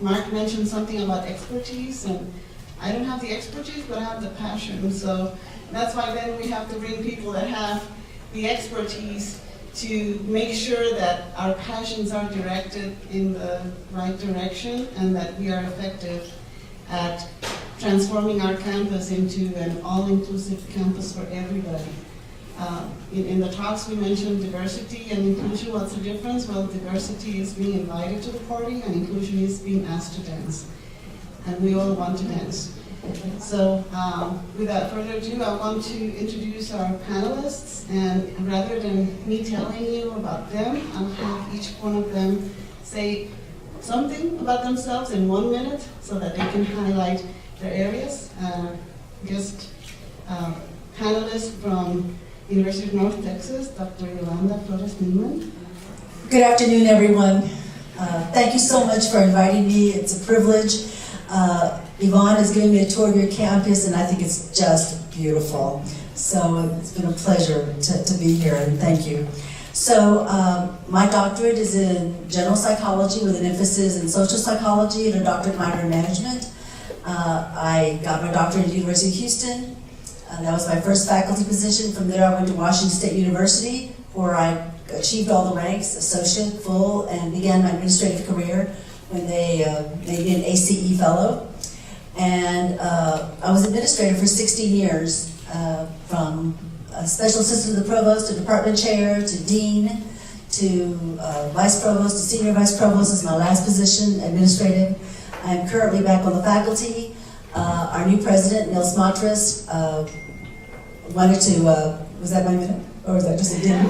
Mark mentioned something about expertise, and I don't have the expertise, but I have the passion. So that's why then we have to bring people that have the expertise to make sure that our passions are directed in the right direction and that we are effective at transforming our campus into an all-inclusive campus for everybody. In the talks we mentioned diversity and inclusion. What's the difference? Well, diversity is being invited to the party and inclusion is being asked to dance. And we all want to dance. So without further ado, I want to introduce our panelists, and rather than me telling you about them, I'll have each one of them say something about themselves in 1 minute so that they can highlight their areas. Panelist from University of North Texas, Dr. Yolanda Nieman. Good afternoon, everyone. Thank you so much for inviting me. It's a privilege. Yvonne has given me a tour of your campus, and I think it's just beautiful. So it's been a pleasure to be here, and thank you. So my doctorate is in general psychology with an emphasis in social psychology and a doctorate minor in management. I got my doctorate at the University of Houston. That was my first faculty position. From there, I went to Washington State University, where I achieved all the ranks, associate, full, and began my administrative career when they made me an ACE fellow. And I was administrator for 16 years, from special assistant to the provost, to department chair, to dean, to vice provost, to senior vice provost is my last position, administrative. I'm currently back on the faculty. Our new president, Neil Smatras, wanted to, was that my minute? Or was that just a dinner?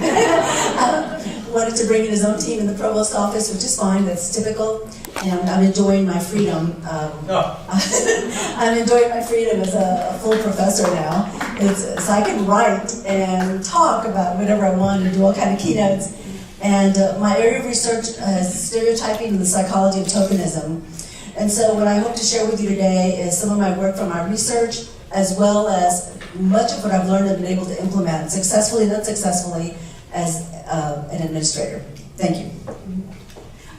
Wanted to bring in his own team in the provost office, which is fine, that's typical. And I'm enjoying my freedom. I'm enjoying my freedom as a full professor now. So I can write and talk about whatever I want and do all kinds of keynotes. And my area of research is stereotyping and the psychology of tokenism. And so what I hope to share with you today is some of my work from my research, as well as much of what I've learned and been able to implement successfully and unsuccessfully as an administrator. Thank you.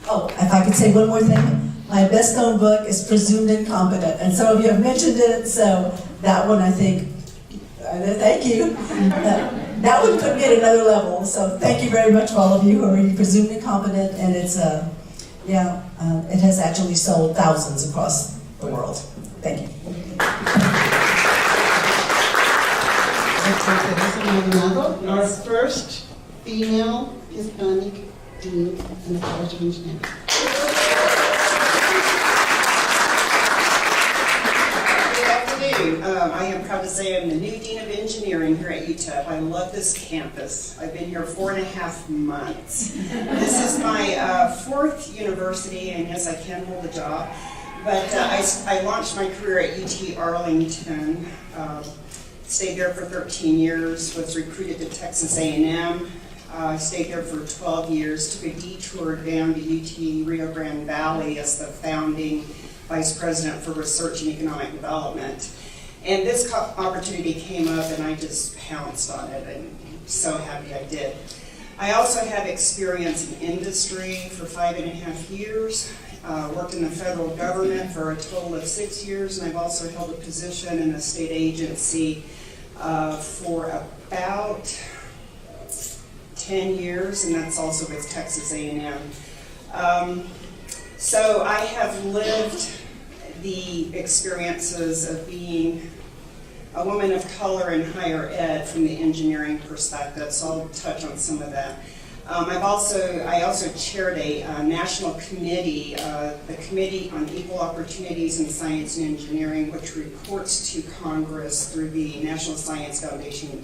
Oh, if I could say one more thing, my best known book is Presumed Incompetent, and some of you have mentioned it, so that one I think, thank you. That one put me at another level, so thank you very much for all of you who are presumed incompetent, and it's, it has actually sold thousands across the world. Thank you. Theresa Maldonado, our first female Hispanic dean in the College of Engineering. Good afternoon. I am proud to say I'm the new Dean of Engineering here at UTEP. I love this campus. I've been here 4.5 months. This is my fourth university, and yes, I can hold a job. But I launched my career at UT Arlington. Stayed there for 13 years, was recruited to Texas A&M. I stayed there for 12 years, took a detour down to UT Rio Grande Valley as the founding Vice President for Research and Economic Development. And this opportunity came up and I just pounced on it, and so happy I did. I also have experience in industry for 5.5 years. Worked in the federal government for a total of 6 years, and I've also held a position in a state agency for about 10 years, and that's also with Texas A&M. So I have lived the experiences of being a woman of color in higher ed from the engineering perspective, so I'll touch on some of that. I also chaired a national committee, the Committee on Equal Opportunities in Science and Engineering, which reports to Congress through the National Science Foundation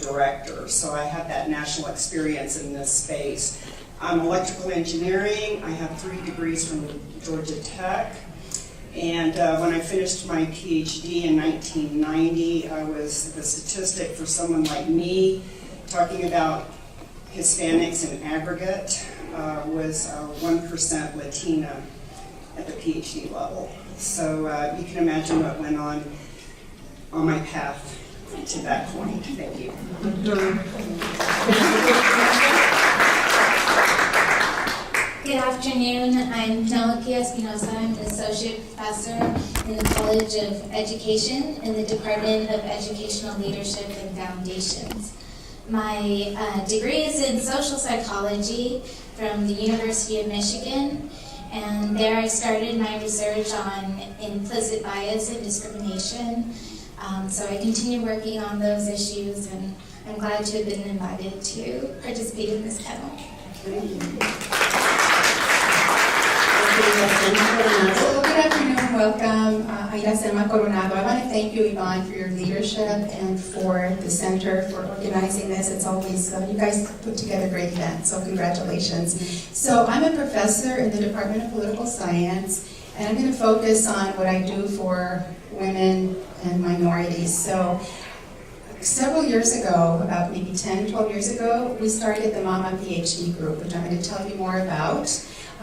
director. So I have that national experience in this space. Electrical engineering, I have 3 degrees from Georgia Tech. And when I finished my PhD in 1990, I was the statistic for someone like me, talking about Hispanics in aggregate, was 1% Latina at the PhD level. So you can imagine what went on my path to that point. Thank you. Good afternoon. I'm Penelope Espinoza. I'm an associate professor in the College of Education in the Department of Educational Leadership and Foundations. My degree is in social psychology from the University of Michigan, and there I started my research on implicit bias and discrimination. So I continue working on those issues, and I'm glad to have been invited to participate in this panel. Thank you. So, good afternoon, welcome, Irasema, Coronado. I want to thank you, Yvonne, for your leadership and for the center for organizing this. It's always, you guys put together great events, so congratulations. So I'm a professor in the Department of Political Science, and I'm going to focus on what I do for women and minorities. So several years ago, about maybe 10, 12 years ago, we started the Mama PhD group, which I'm going to tell you more about.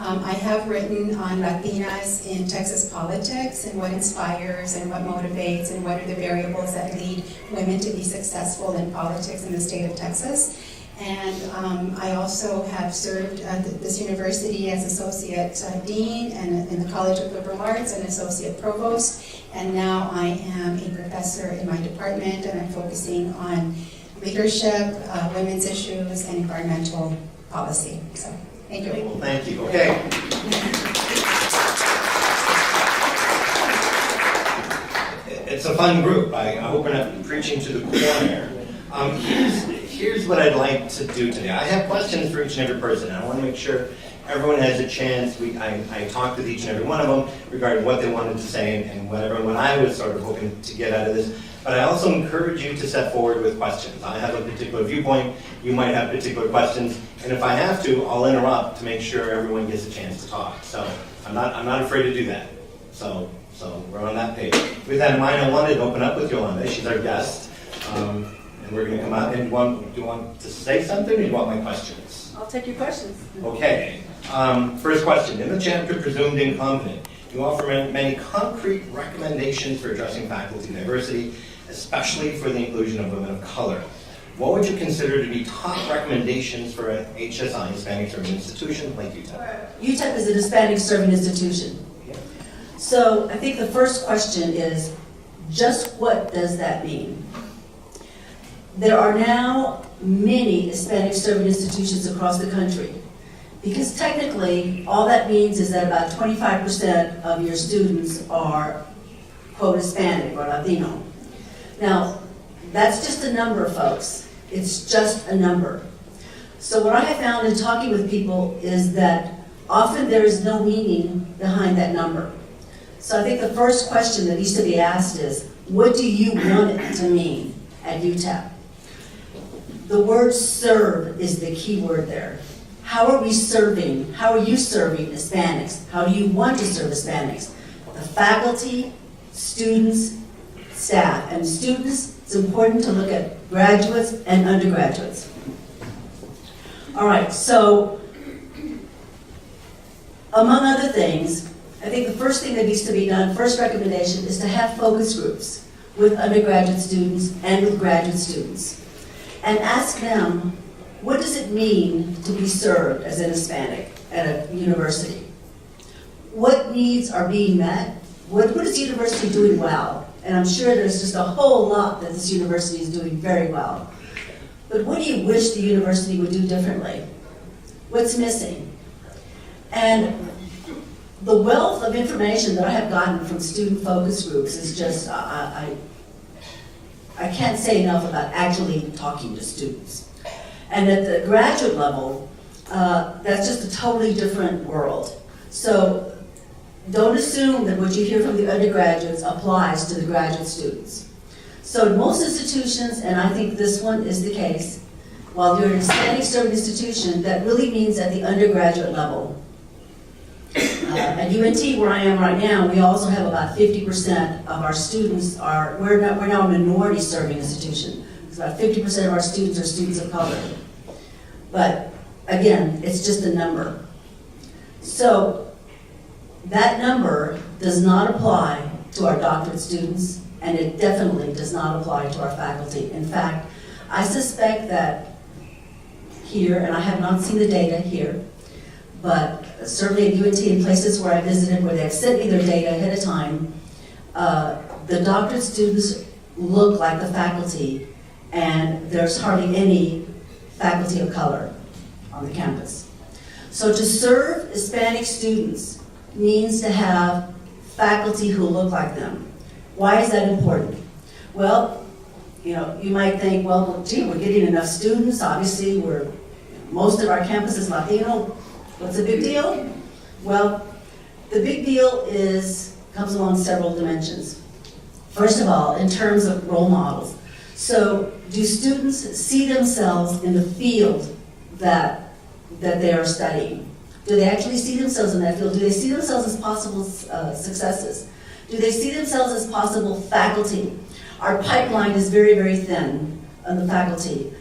I have written on Latinas in Texas politics and what inspires and what motivates and what are the variables that lead women to be successful in politics in the state of Texas. And I also have served at this university as Associate Dean and in the College of Liberal Arts and Associate Provost. And now I am a professor in my department, and I'm focusing on leadership, women's issues, and environmental policy. So, thank you. Well, thank you. Okay. It's a fun group. I hope we're not preaching to the choir. Here's what I'd like to do today. I have questions for each and every person. I want to make sure everyone has a chance. I talked with each and every one of them regarding what they wanted to say and what I was sort of hoping to get out of this. But I also encourage you to step forward with questions. I have a particular viewpoint. You might have particular questions. And if I have to, I'll interrupt to make sure everyone gets a chance to talk. So I'm not afraid to do that. So we're on that page. With that in mind, I wanted to open up with Yolanda. She's our guest. And we're going to come out. And do you want to say something, or do you want my questions? I'll take your questions. Okay. First question. In the chapter Presumed Incompetent, you offer many concrete recommendations for addressing faculty diversity, especially for the inclusion of women of color. What would you consider to be top recommendations for an HSI, Hispanic Serving Institution, like UTEP? UTEP is a Hispanic serving institution. So I think the first question is, just what does that mean? There are now many Hispanic serving institutions across the country, because technically all that means is that about 25% of your students are, quote, Hispanic or Latino. Now, that's just a number, folks. It's just a number. So what I have found in talking with people is that often there is no meaning behind that number. So I think the first question that needs to be asked is, what do you want it to mean at UTEP? The word serve is the key word there. How are we serving? How are you serving Hispanics? How do you want to serve Hispanics? The faculty, students, staff. And students, it's important to look at graduates and undergraduates. All right, so among other things, I think the first thing that needs to be done, first recommendation, is to have focus groups with undergraduate students and with graduate students. And ask them, what does it mean to be served as an Hispanic at a university? What needs are being met? What is the university doing well? And I'm sure there's just a whole lot that this university is doing very well. But what do you wish the university would do differently? What's missing? And the wealth of information that I have gotten from student focus groups is just, I can't say enough about actually talking to students. And at the graduate level, that's just a totally different world. So don't assume that what you hear from the undergraduates applies to the graduate students. So in most institutions, and I think this one is the case, while you're an Hispanic serving institution, that really means at the undergraduate level. At UNT, where I am right now, we also have about 50% of our students we're now a minority serving institution. It's about 50% of our students are students of color. But again, it's just a number. So that number does not apply to our doctorate students, and it definitely does not apply to our faculty. In fact, I suspect that here, and I have not seen the data here, but certainly at UNT and places where I visited where they've sent me their data ahead of time, the doctorate students look like the faculty, and there's hardly any faculty of color on the campus. So to serve Hispanic students means to have faculty who look like them. Why is that important? Well, you know, you might think, well, gee, we're getting enough students. Obviously, most of our campus is Latino. What's the big deal? Well, the big deal comes along several dimensions. First of all, in terms of role models. So, do students see themselves in the field that they are studying? Do they actually see themselves in that field? Do they see themselves as possible successes? Do they see themselves as possible faculty? Our pipeline is very, very thin on the faculty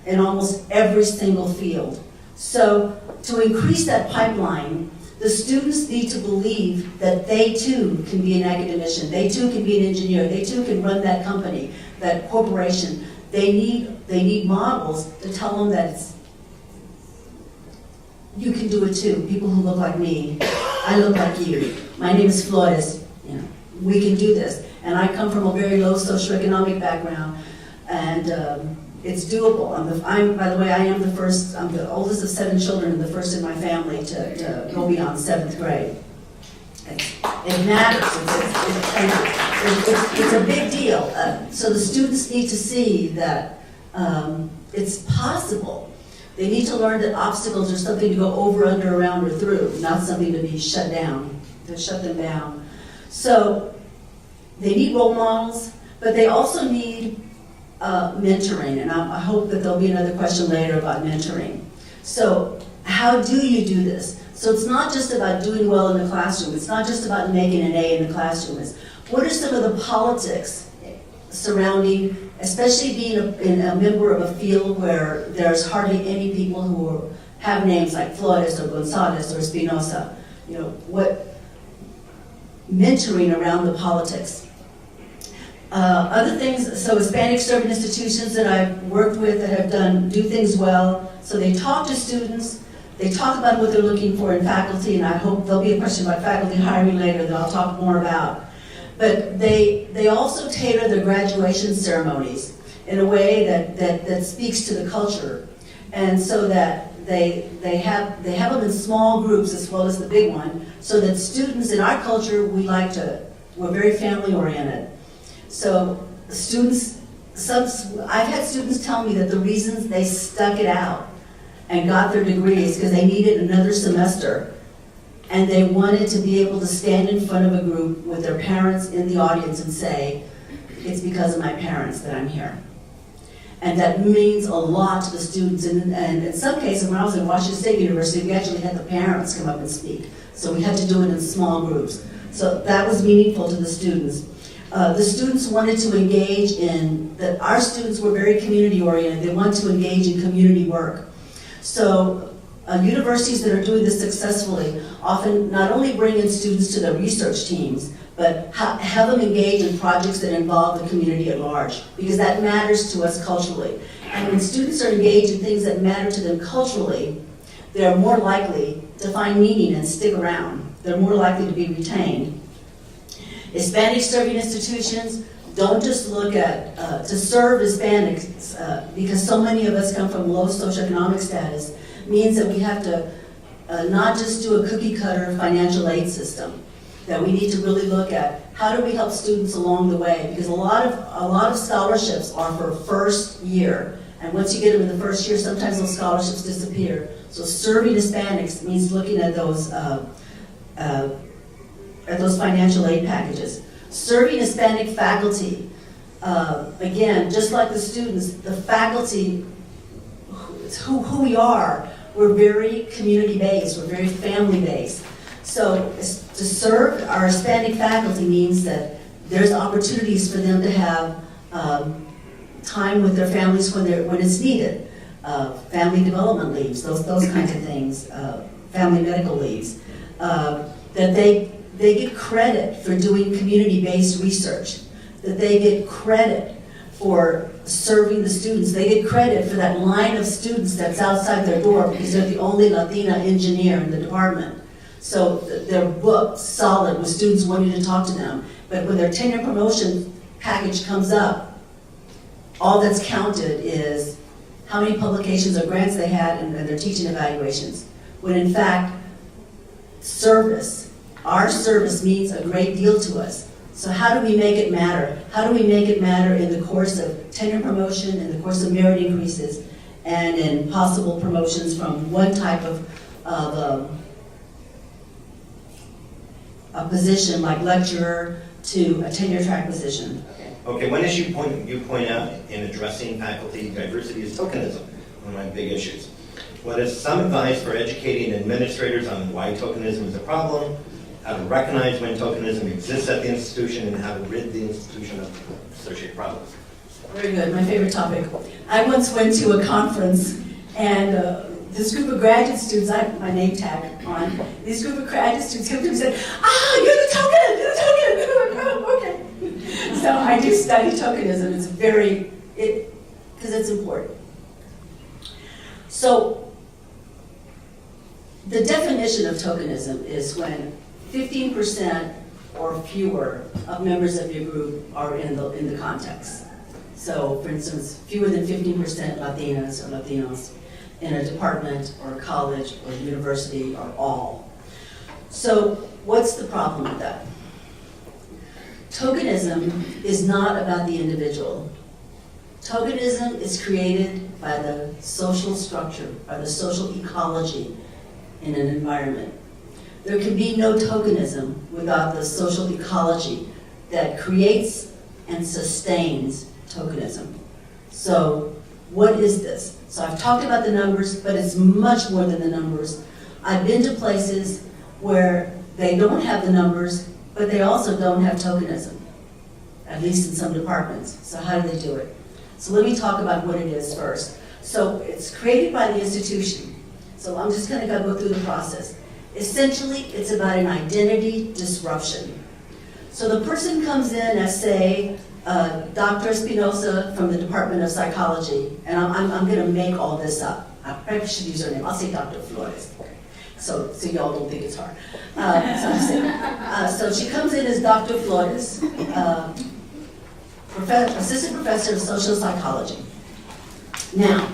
in almost every single field. So to increase that pipeline, the students need to believe that they too can be an academician, they too can be an engineer, they too can run that company, that corporation. They need models to tell them that you can do it too. People who look like me, I look like you. My name is Flores. You know, we can do this. And I come from a very low socioeconomic background, and it's doable. By the way, I'm the oldest of 7 children and the first in my family to go beyond 7th grade. It matters. It's a big deal. So the students need to see that it's possible. They need to learn that obstacles are something to go over, under, around, or through, not something to be shut down, to shut them down. So they need role models, but they also need mentoring, and I hope that there'll be another question later about mentoring. So how do you do this? So it's not just about doing well in the classroom. It's not just about making an A in the classroom. It's what are some of the politics surrounding, especially being a member of a field where there's hardly any people who have names like Flores or Gonzalez or Espinoza. You know, what mentoring around the politics. Other things, so Hispanic serving institutions that I've worked with that have do things well. So they talk to students, they talk about what they're looking for in faculty, and I hope there'll be a question about faculty hiring later that I'll talk more about. But they also tailor their graduation ceremonies in a way that speaks to the culture. And so that they have them in small groups as well as the big one, so that students in our culture, we're very family oriented. So students, I've had students tell me that the reasons they stuck it out and got their degrees because they needed another semester, and they wanted to be able to stand in front of a group with their parents in the audience and say, it's because of my parents that I'm here. And that means a lot to the students. And in some cases, when I was in Washington State University, we actually had the parents come up and speak. So we had to do it in small groups. So that was meaningful to the students. The students wanted to engage our students were very community oriented. They want to engage in community work. So universities that are doing this successfully often not only bring in students to their research teams, but have them engage in projects that involve the community at large, because that matters to us culturally. And when students are engaged in things that matter to them culturally, they're more likely to find meaning and stick around. They're more likely to be retained. Hispanic serving institutions don't just look at, to serve Hispanics, because so many of us come from low socioeconomic status, means that we have to not just do a cookie cutter financial aid system, that we need to really look at how do we help students along the way, because a lot of scholarships are for first year, and once you get them in the first year, sometimes those scholarships disappear. So serving Hispanics means looking at those financial aid packages. Serving Hispanic faculty, again, just like the students, the faculty, who we are, we're very community-based, we're very family-based. So to serve our Hispanic faculty means that there's opportunities for them to have time with their families when it's needed. Family development leaves, those kinds of things, family medical leaves. That they get credit for doing community-based research, that they get credit for serving the students. They get credit for that line of students that's outside their door because they're the only Latina engineer in the department. So they're booked solid with students wanting to talk to them. But when their tenure promotion package comes up, all that's counted is how many publications or grants they had and their teaching evaluations. When in fact, service, our service means a great deal to us. So how do we make it matter? How do we make it matter in the course of tenure promotion, in the course of merit increases, and in possible promotions from one type of a position like lecturer to a tenure track position? Okay, one issue you point out in addressing faculty diversity is tokenism, one of my big issues. What is some advice for educating administrators on why tokenism is a problem, how to recognize when tokenism exists at the institution, and how to rid the institution of associated problems? Very good, my favorite topic. I once went to a conference and this group of graduate students, I have my name tag on, this group of graduate students came to me and said, you're the token, you're the token. Oh, okay. So I do study tokenism, it's because it's important. So the definition of tokenism is when 15% or fewer of members of your group are in the context. So, for instance, fewer than 15% Latinas or Latinos in a department or a college or university or all. So, what's the problem with that? Tokenism is not about the individual. Tokenism is created by the social structure, by the social ecology in an environment. There can be no tokenism without the social ecology that creates and sustains tokenism. So what is this? So I've talked about the numbers, but it's much more than the numbers. I've been to places where they don't have the numbers, but they also don't have tokenism, at least in some departments. So how do they do it? So let me talk about what it is first. So it's created by the institution. So I'm just going to go through the process. Essentially, it's about an identity disruption. So the person comes in as, say, Dr. Espinoza from the Department of Psychology, and I'm going to make all this up. I probably should use her name. I'll say Dr. Flores, so y'all don't think it's hard. So she comes in as Dr. Flores, assistant professor of social psychology. Now,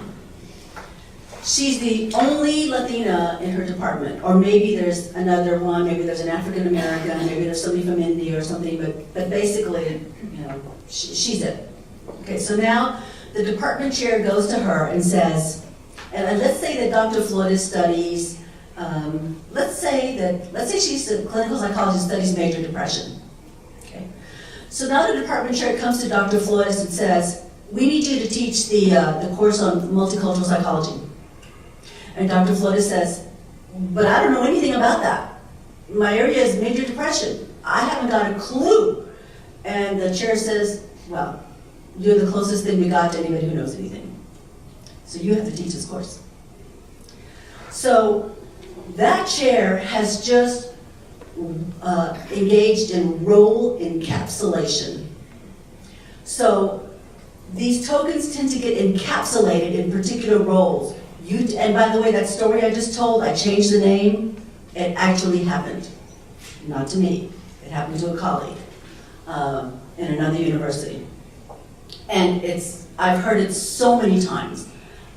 she's the only Latina in her department, or maybe there's another one, maybe there's an African American, maybe there's somebody from India or something, but basically, she's it. Okay, so now the department chair goes to her and says, and let's say that Dr. Flores studies, let's say she's a clinical psychology, studies major depression. Okay, so now the department chair comes to Dr. Flores and says, we need you to teach the course on multicultural psychology. And Dr. Flores says, but I don't know anything about that. My area is major depression. I haven't got a clue. And the chair says, well, you're the closest thing we got to anybody who knows anything. So you have to teach this course. So that chair has just engaged in role encapsulation. So these tokens tend to get encapsulated in particular roles. And by the way, that story I just told, I changed the name. It actually happened. Not to me. It happened to a colleague in another university. And I've heard it so many times.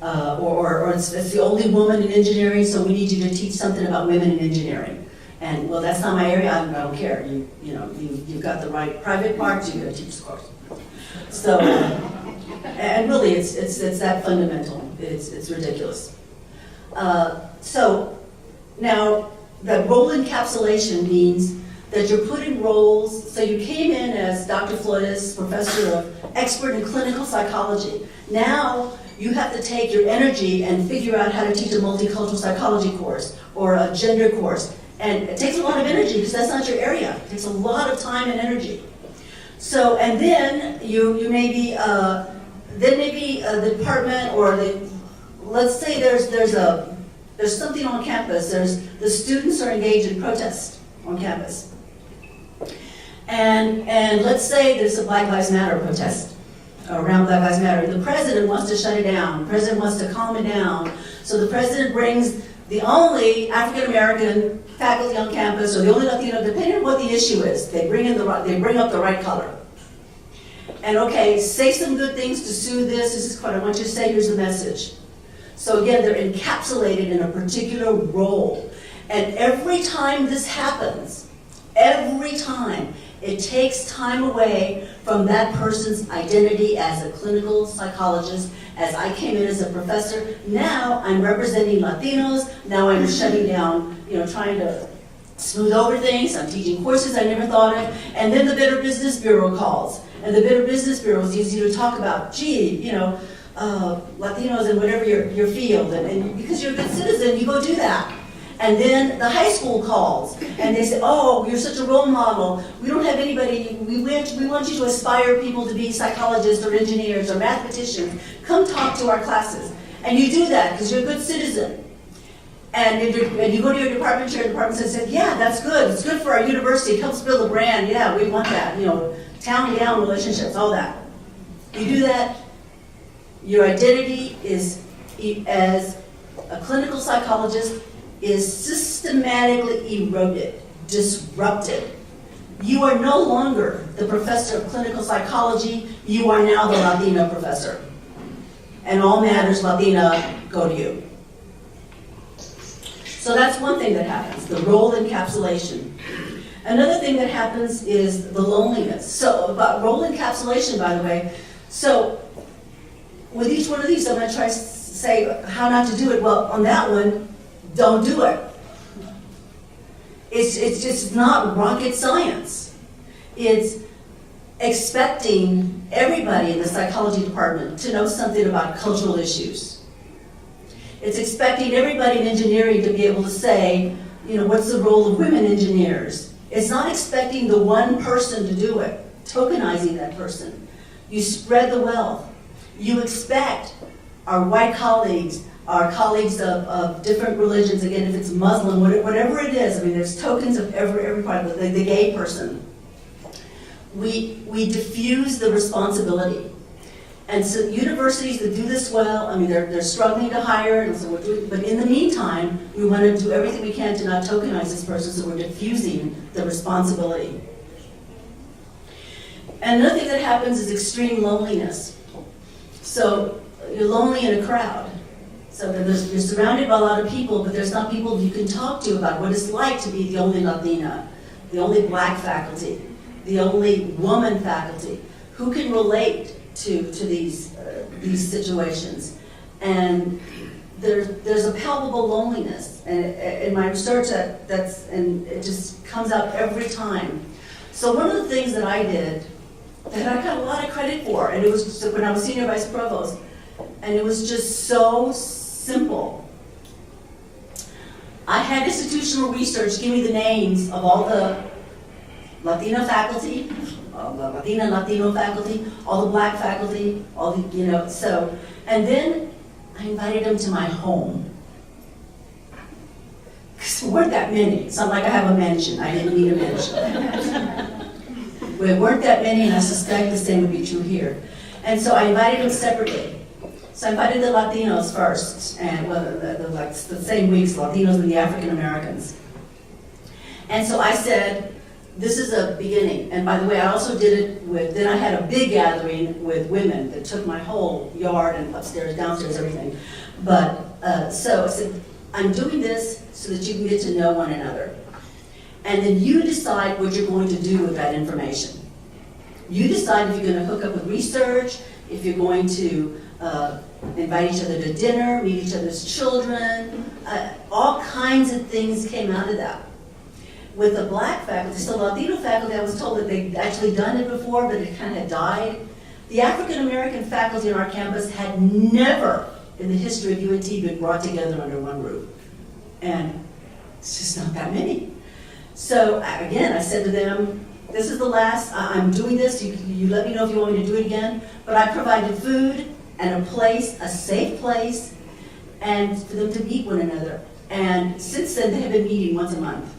Or it's the only woman in engineering, so we need you to teach something about women in engineering. And well, that's not my area. I don't care. You've got the right private marks. You're going to teach the course. So, and really, it's that fundamental. It's ridiculous. So now, the role encapsulation means that you're putting roles. So you came in as Dr. Flores, professor of expert in clinical psychology. Now you have to take your energy and figure out how to teach a multicultural psychology course or a gender course. And it takes a lot of energy because that's not your area. It takes a lot of time and energy. So, and then you maybe, the department or let's say there's something on campus. The students are engaged in protest on campus. And let's say there's a Black Lives Matter protest. around Black Lives Matter. The president wants to shut it down. The president wants to calm it down. So the president brings the only African-American faculty on campus, or the only Latino, depending on what the issue is, they bring up the right color. And okay, say some good things to soothe this. This is what I want you to say. Here's the message. So again, they're encapsulated in a particular role. And every time this happens, every time, it takes time away from that person's identity as a clinical psychologist. As I came in as a professor, now I'm representing Latinos, now I'm shutting down, trying to smooth over things, I'm teaching courses I never thought of, and then the Better Business Bureau calls. And the Better Business Bureau is easy to talk about, Latinos in whatever your field, and because you're a good citizen, you go do that. And then the high school calls, and they say, oh, you're such a role model. We don't have anybody, we want you to aspire people to be psychologists or engineers or mathematicians. Come talk to our classes. And you do that because you're a good citizen. And you go to your department chair, the department says, yeah, that's good. It's good for our university. It helps build a brand. Yeah, we want that. Town-to-town relationships, all that. You do that, your identity is, as a clinical psychologist, is systematically eroded, disrupted. You are no longer the professor of clinical psychology, you are now the Latina professor. And all matters Latina go to you. So that's one thing that happens, the role encapsulation. Another thing that happens is the loneliness. So about role encapsulation, by the way, so with each one of these, I'm going to try to say how not to do it. Well, on that one, don't do it. It's just not rocket science. It's expecting everybody in the psychology department to know something about cultural issues. It's expecting everybody in engineering to be able to say, what's the role of women engineers? It's not expecting the one person to do it, tokenizing that person. You spread the wealth. You expect our white colleagues, our colleagues of different religions, again, if it's Muslim, whatever it is, there's tokens of every part of it, the gay person. We diffuse the responsibility. And so universities that do this well, they're struggling to hire, and so but in the meantime, we want to do everything we can to not tokenize this person, so we're diffusing the responsibility. And another thing that happens is extreme loneliness. So you're lonely in a crowd. So you're surrounded by a lot of people, but there's not people you can talk to about what it's like to be the only Latina, the only black faculty, the only woman faculty, who can relate to these situations. And there's a palpable loneliness. And in my research, and it just comes out every time. So one of the things that I did, that I got a lot of credit for, and it was when I was senior vice provost, and it was just so simple. I had institutional research give me the names of all the Latina faculty, all the Latina and Latino faculty, all the black faculty, all the, so, and then I invited them to my home. Because there weren't that many. It's not like I have a mansion. I didn't need a mansion. There weren't that many, and I suspect the same would be true here. And so I invited them separately. So I invited the Latinos first, and the same weeks, Latinos and the African Americans. And so I said, this is a beginning. And by the way, I also did it then I had a big gathering with women that took my whole yard and upstairs, downstairs, everything. But, so I said, I'm doing this so that you can get to know one another. And then you decide what you're going to do with that information. You decide if you're going to hook up with research, if you're going to invite each other to dinner, meet each other's children. All kinds of things came out of that. With the black faculty, so Latino faculty, I was told that they'd actually done it before, but it kind of died. The African American faculty on our campus had never in the history of UNT been brought together under one roof. And it's just not that many. So again, I said to them, this is the last, I'm doing this, you let me know if you want me to do it again, but I provided food and a place, a safe place, and for them to meet one another. And since then, they have been meeting once a month.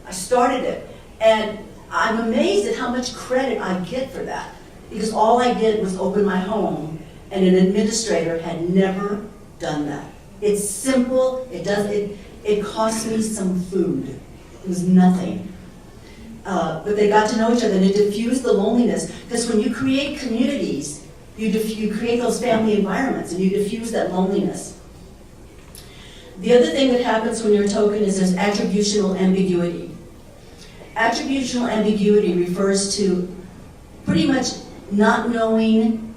I started it, and I'm amazed at how much credit I get for that. because all I did was open my home, and an administrator had never done that. It's simple, it cost me some food. It was nothing. But they got to know each other, and it diffused the loneliness, because when you create communities, you create those family environments, and you diffuse that loneliness. The other thing that happens when you're a token is there's attributional ambiguity. Attributional ambiguity refers to pretty much not knowing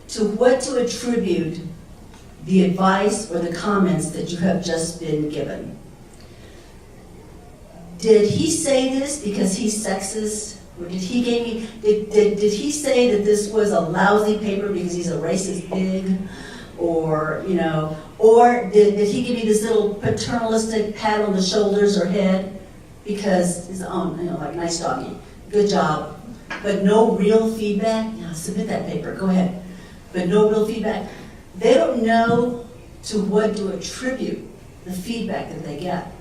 to what to attribute the advice or the comments that you have just been given. Did he say this because he's sexist? Or did he say that this was a lousy paper because he's a racist pig? Or, or did he give you this little paternalistic pat on the shoulders or head because his own, like, nice doggy, good job, but no real feedback? Yeah, submit that paper, go ahead. But no real feedback. They don't know to what to attribute the feedback that they get.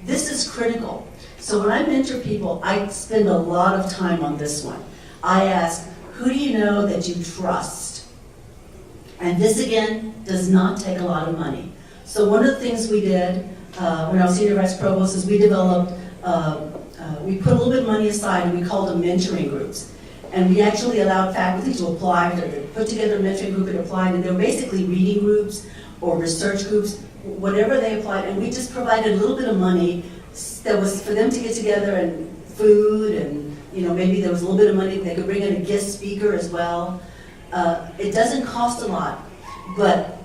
This is critical. So when I mentor people, I spend a lot of time on this one. I ask, who do you know that you trust? And this, again, does not take a lot of money. So one of the things we did when I was Senior Vice Provost is we developed, we put a little bit of money aside and we called them mentoring groups. And we actually allowed faculty to apply, to put together a mentoring group and apply, and they were basically reading groups or research groups, whatever they applied, and we just provided a little bit of money that was for them to get together, and food, and maybe there was a little bit of money, they could bring in a guest speaker as well. It doesn't cost a lot, but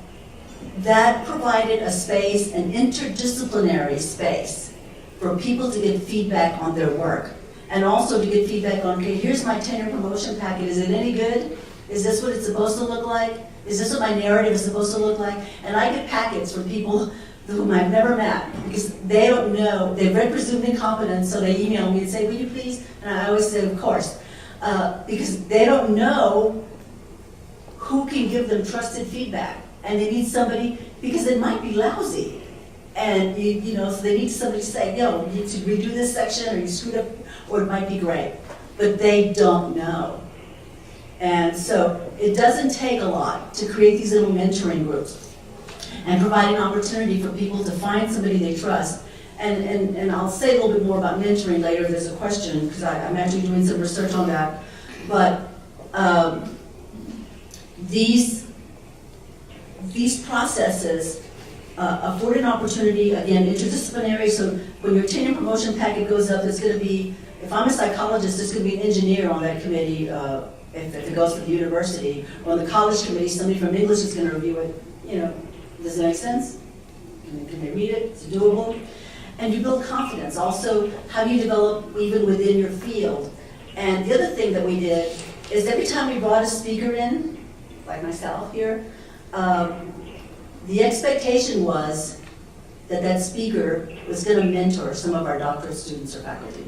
that provided a space, an interdisciplinary space, for people to get feedback on their work. And also to get feedback on, okay, here's my tenure promotion packet, is it any good? Is this what it's supposed to look like? Is this what my narrative is supposed to look like? And I get packets from people whom I've never met, because they don't know, they've read Presumed Incompetence, so they email me and say, will you please? And I always say, of course. Because they don't know who can give them trusted feedback. And they need somebody, because it might be lousy. And so they need somebody to say, you need to redo this section, or you screwed up, or it might be great. But they don't know. And so it doesn't take a lot to create these little mentoring groups and provide an opportunity for people to find somebody they trust. And I'll say a little bit more about mentoring later if there's a question, because I'm actually doing some research on that. But these processes afford an opportunity, again, interdisciplinary, so when your tenure promotion packet goes up, there's going to be, if I'm a psychologist, there's going to be an engineer on that committee, if it goes for the university, or on the college committee, somebody from English is going to review it. Does it make sense? Can they read it? It's doable. And you build confidence. Also, how do you develop even within your field? And the other thing that we did is every time we brought a speaker in, like myself here, the expectation was that that speaker was going to mentor some of our doctorate students or faculty.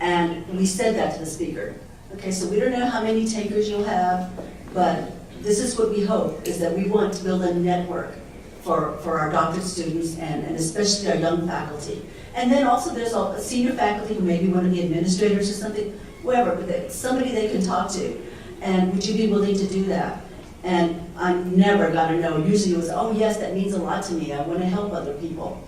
And we said that to the speaker. Okay, so we don't know how many takers you'll have, but this is what we hope, is that we want to build a network for our doctorate students and especially our young faculty. And then also there's a senior faculty who maybe want to be administrators or something, whoever, but somebody they can talk to. And would you be willing to do that? And I never got a no. Usually it was, oh yes, that means a lot to me. I want to help other people.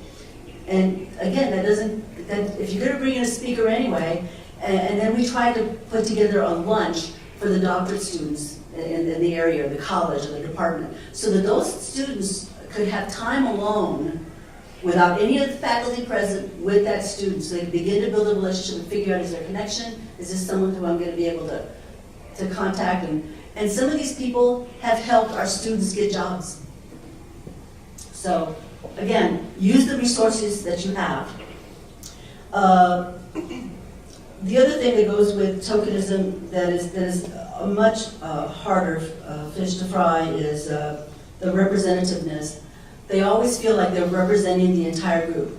And again, if you're going to bring in a speaker anyway, and then we tried to put together a lunch for the doctorate students in the area, the college, or the department, so that those students could have time alone without any of the faculty present with that student, so they could begin to build a relationship and figure out, is there a connection? Is this someone who I'm going to be able to contact? And some of these people have helped our students get jobs. So, again, use the resources that you have. The other thing that goes with tokenism that is a much harder fish to fry is the representativeness. They always feel like they're representing the entire group.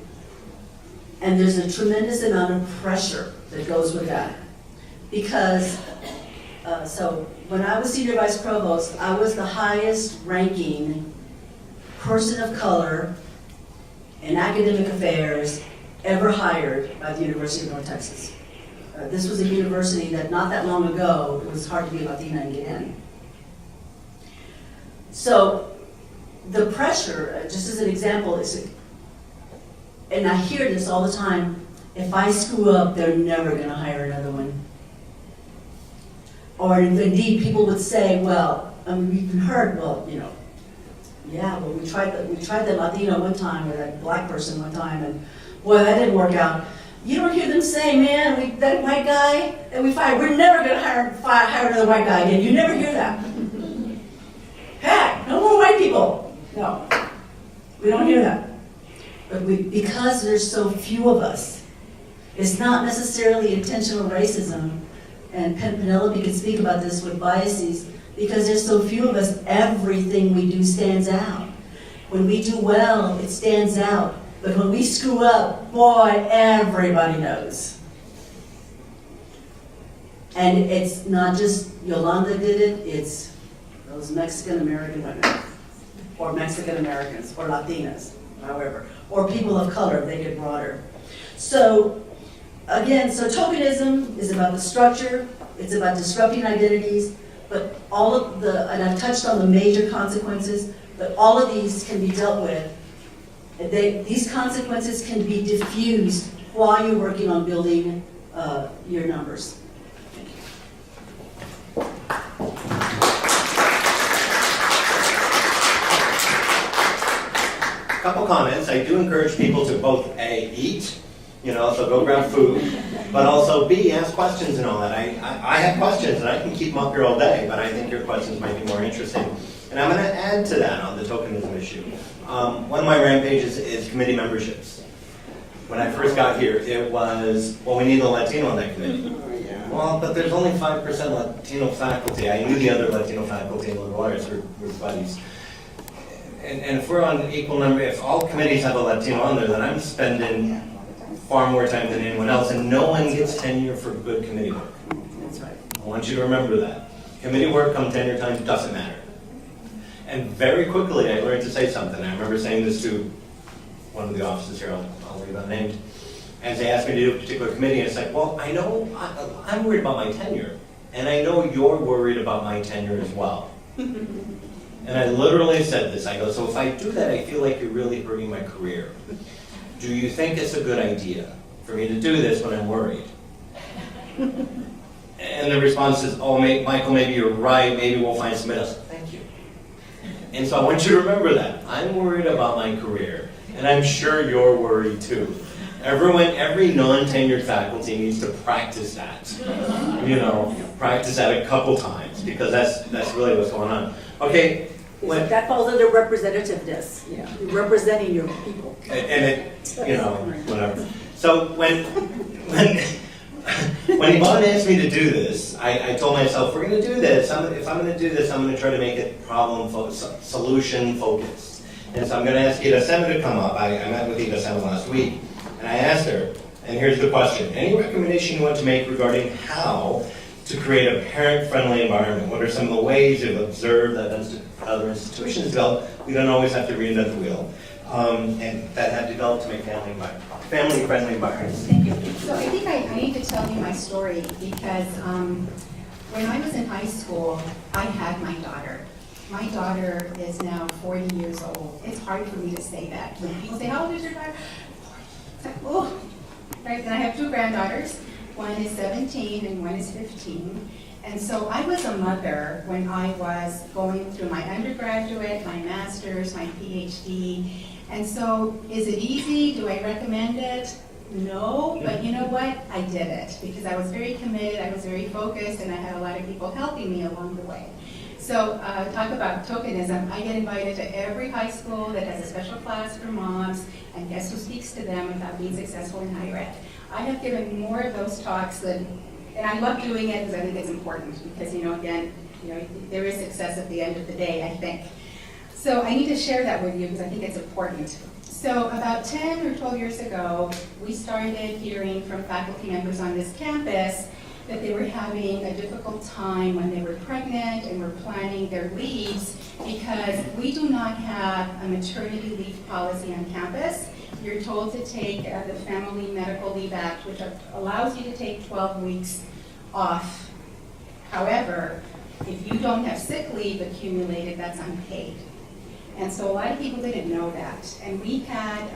And there's a tremendous amount of pressure that goes with that. Because, so when I was Senior Vice Provost, I was the highest ranking person of color in academic affairs ever hired by the University of North Texas. This was a university that not that long ago, it was hard to be Latina and get in. So the pressure, just as an example, is, and I hear this all the time, if I screw up, they're never gonna hire another one. Or indeed, people would say, well, we've been heard, well, you know, yeah, well, we tried the Latino one time, or that black person one time, and boy, that didn't work out. You don't hear them say, man, that white guy that we fired, we're never gonna hire another white guy again. You never hear that. Heck, no more white people. No, we don't hear that. But because there's so few of us, it's not necessarily intentional racism, and Penelope can speak about this with biases, because there's so few of us, everything we do stands out. When we do well, it stands out. But when we screw up, boy, everybody knows. And it's not just Yolanda did it, it's those Mexican-American women, or Mexican-Americans, or Latinas, however, or people of color, they get broader. So, again, so tokenism is about the structure, it's about disrupting identities, but all of and I've touched on the major consequences, but all of these can be dealt with. These consequences can be diffused while you're working on building your numbers. Couple comments. I do encourage people to both A, eat, so go grab food, but also B, ask questions and all that. I have questions and I can keep them up here all day, but I think your questions might be more interesting. And I'm going to add to that on the tokenism issue. One of my rampages is committee memberships. When I first got here, it was, well, we need a Latino on that committee. Well, but there's only 5% Latino faculty. I knew the other Latino faculty in liberal arts were buddies. And if we're on equal number, if all committees have a Latino on there, then I'm spending far more time than anyone else, and no one gets tenure for good committee work. That's right. I want you to remember that. Committee work come tenure time doesn't matter. And very quickly I learned to say something. I remember saying this to one of the officers here, I'll leave unnamed, as they asked me to do a particular committee, and it's like, well, I know I'm worried about my tenure, and I know you're worried about my tenure as well. And I literally said this, I go, so if I do that, I feel like you're really hurting my career. Do you think it's a good idea for me to do this when I'm worried? And the response is, oh, Michael, maybe you're right, maybe we'll find somebody else. Thank you. And so I want you to remember that. I'm worried about my career, and I'm sure you're worried too. Every non-tenured faculty needs to practice that. Practice that a couple times, because that's really what's going on. Okay. That falls under representativeness. Yeah. You're representing your people. And it, whatever. So when Yvonne asked me to do this, I told myself, we're going to do this. If I'm going to do this, I'm going to try to make it solution focused. And so I'm going to ask Irasema to come up. I met with Irasema last week, and I asked her, and here's the question: any recommendation you want to make regarding how to create a parent-friendly environment? What are some of the ways you've observed that other institutions develop? We don't always have to reinvent the wheel. And that have developed to make family-friendly environments. Thank you. So I think I need to tell you my story because when I was in high school, I had my daughter. My daughter is now 40 years old. It's hard for me to say that. When people say, how old is your daughter? 40. It's like, oh. Right? And I have two granddaughters. One is 17 and one is 15. And so I was a mother when I was going through my undergraduate, my master's, my PhD. And so is it easy? Do I recommend it? No, but you know what? I did it because I was very committed, I was very focused, and I had a lot of people helping me along the way. So talk about tokenism. I get invited to every high school that has a special class for moms, and guess who speaks to them about being successful in higher ed? I have given more of those talks than, and I love doing it because I think it's important because, again, there is success at the end of the day, I think. So I need to share that with you because I think it's important. So about 10 or 12 years ago, we started hearing from faculty members on this campus that they were having a difficult time when they were pregnant and were planning their leaves because we do not have a maternity leave policy on campus. you're told to take the Family Medical Leave Act, which allows you to take 12 weeks off. However, if you don't have sick leave accumulated, that's unpaid. And so a lot of people didn't know that. And we had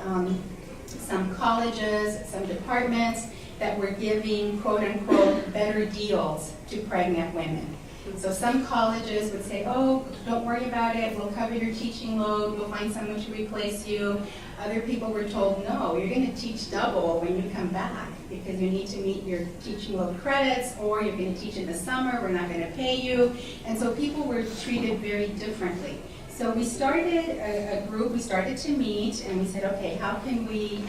some colleges, some departments that were giving quote unquote better deals to pregnant women. So some colleges would say, oh, don't worry about it, we'll cover your teaching load, we'll find someone to replace you. Other people were told, no, you're going to teach double when you come back because you need to meet your teaching load credits, or you're going to teach in the summer, we're not going to pay you. And so people were treated very differently. So we started a group, we started to meet, and we said, okay, how can we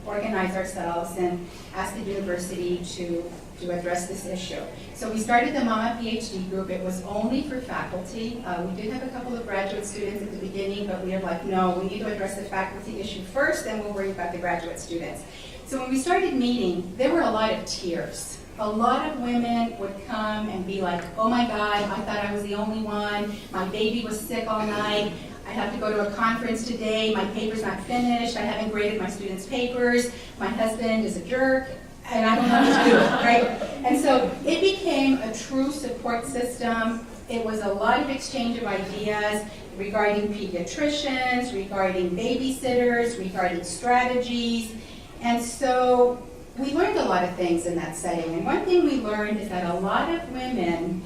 organize ourselves and ask the university to address this issue? So we started the Mama PhD group. It was only for faculty. We did have a couple of graduate students at the beginning, but we were like, no, we need to address the faculty issue first, then we'll worry about the graduate students. So when we started meeting, there were a lot of tears. A lot of women would come and be like, oh my God, I thought I was the only one. My baby was sick all night. I have to go to a conference today. My paper's not finished. I haven't graded my students' papers. My husband is a jerk, and I don't know what to do, right? And so it became a true support system. It was a lot of exchange of ideas regarding pediatricians, regarding babysitters, regarding strategies. And so we learned a lot of things in that setting. And one thing we learned is that a lot of women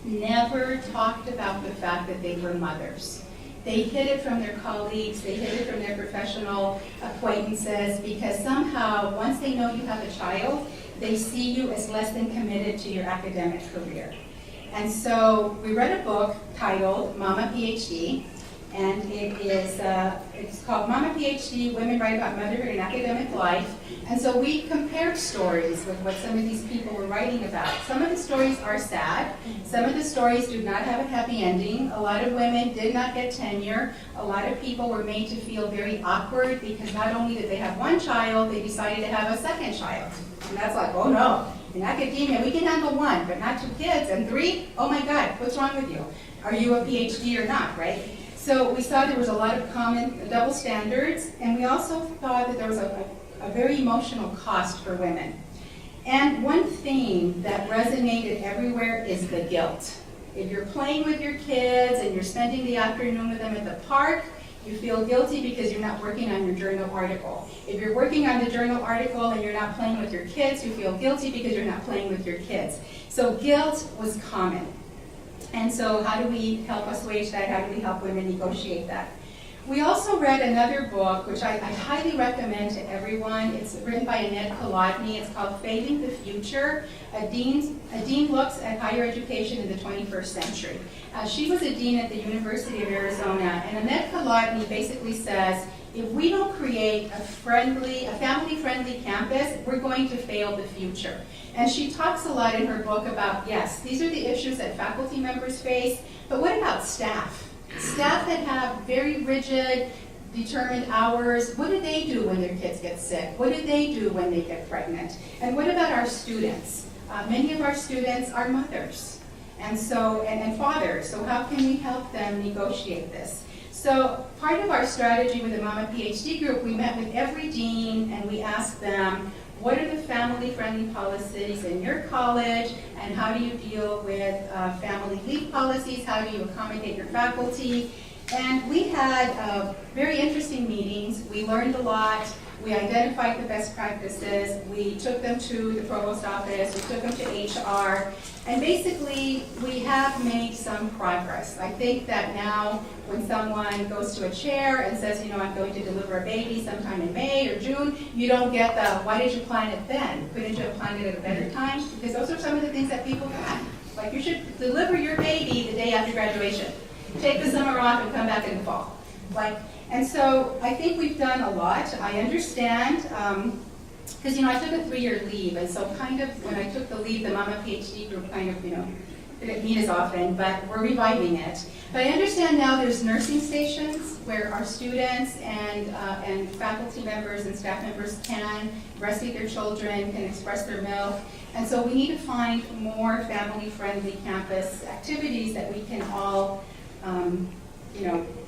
never talked about the fact that they were mothers. They hid it from their colleagues, they hid it from their professional acquaintances, because somehow, once they know you have a child, they see you as less than committed to your academic career. And so we read a book titled Mama PhD, and it's called Mama PhD, Women Write About Motherhood and Academic Life. And so we compared stories with what some of these people were writing about. Some of the stories are sad. Some of the stories do not have a happy ending. A lot of women did not get tenure. A lot of people were made to feel very awkward because not only did they have one child, they decided to have a second child. And that's like, oh no, in academia we can handle one, but not 2 kids. And 3, oh my God, what's wrong with you? Are you a PhD or not, right? So we saw there was a lot of common double standards, and we also thought that there was a very emotional cost for women. And one theme that resonated everywhere is the guilt. If you're playing with your kids and you're spending the afternoon with them at the park, you feel guilty because you're not working on your journal article. If you're working on the journal article and you're not playing with your kids, you feel guilty because you're not playing with your kids. So guilt was common. And so how do we help assuage that? How do we help women negotiate that? We also read another book, which I highly recommend to everyone. It's written by Annette Kolodny. It's called Failing the Future. A dean looks at higher education in the 21st century. She was a dean at the University of Arizona, and Annette Kolodny basically says, if we don't create a family-friendly campus, we're going to fail the future. And she talks a lot in her book about, yes, these are the issues that faculty members face, but what about staff? Staff that have very rigid, determined hours, what do they do when their kids get sick? What do they do when they get pregnant? And what about our students? Many of our students are mothers and fathers, so how can we help them negotiate this? So part of our strategy with the Mama PhD group, we met with every dean and we asked them, what are the family-friendly policies in your college, and how do you deal with family leave policies? How do you accommodate your faculty? And we had very interesting meetings. We learned a lot. We identified the best practices. We took them to the provost office. We took them to HR. And basically, we have made some progress. I think that now, when someone goes to a chair and says, you know, I'm going to deliver a baby sometime in May or June, you don't get the, why did you plan it then? Couldn't you have planned it at a better time? Because those are some of the things that people plan. Like, you should deliver your baby the day after graduation. Take the summer off and come back in the fall. And so I think we've done a lot. I understand, because, you know, I took a 3-year leave, and so kind of when I took the leave, the Mama PhD group kind of, you know, didn't meet as often, but we're reviving it. But I understand now there's nursing stations where our students and faculty members and staff members can breastfeed their children, can express their milk. And so we need to find more family-friendly campus activities that we can all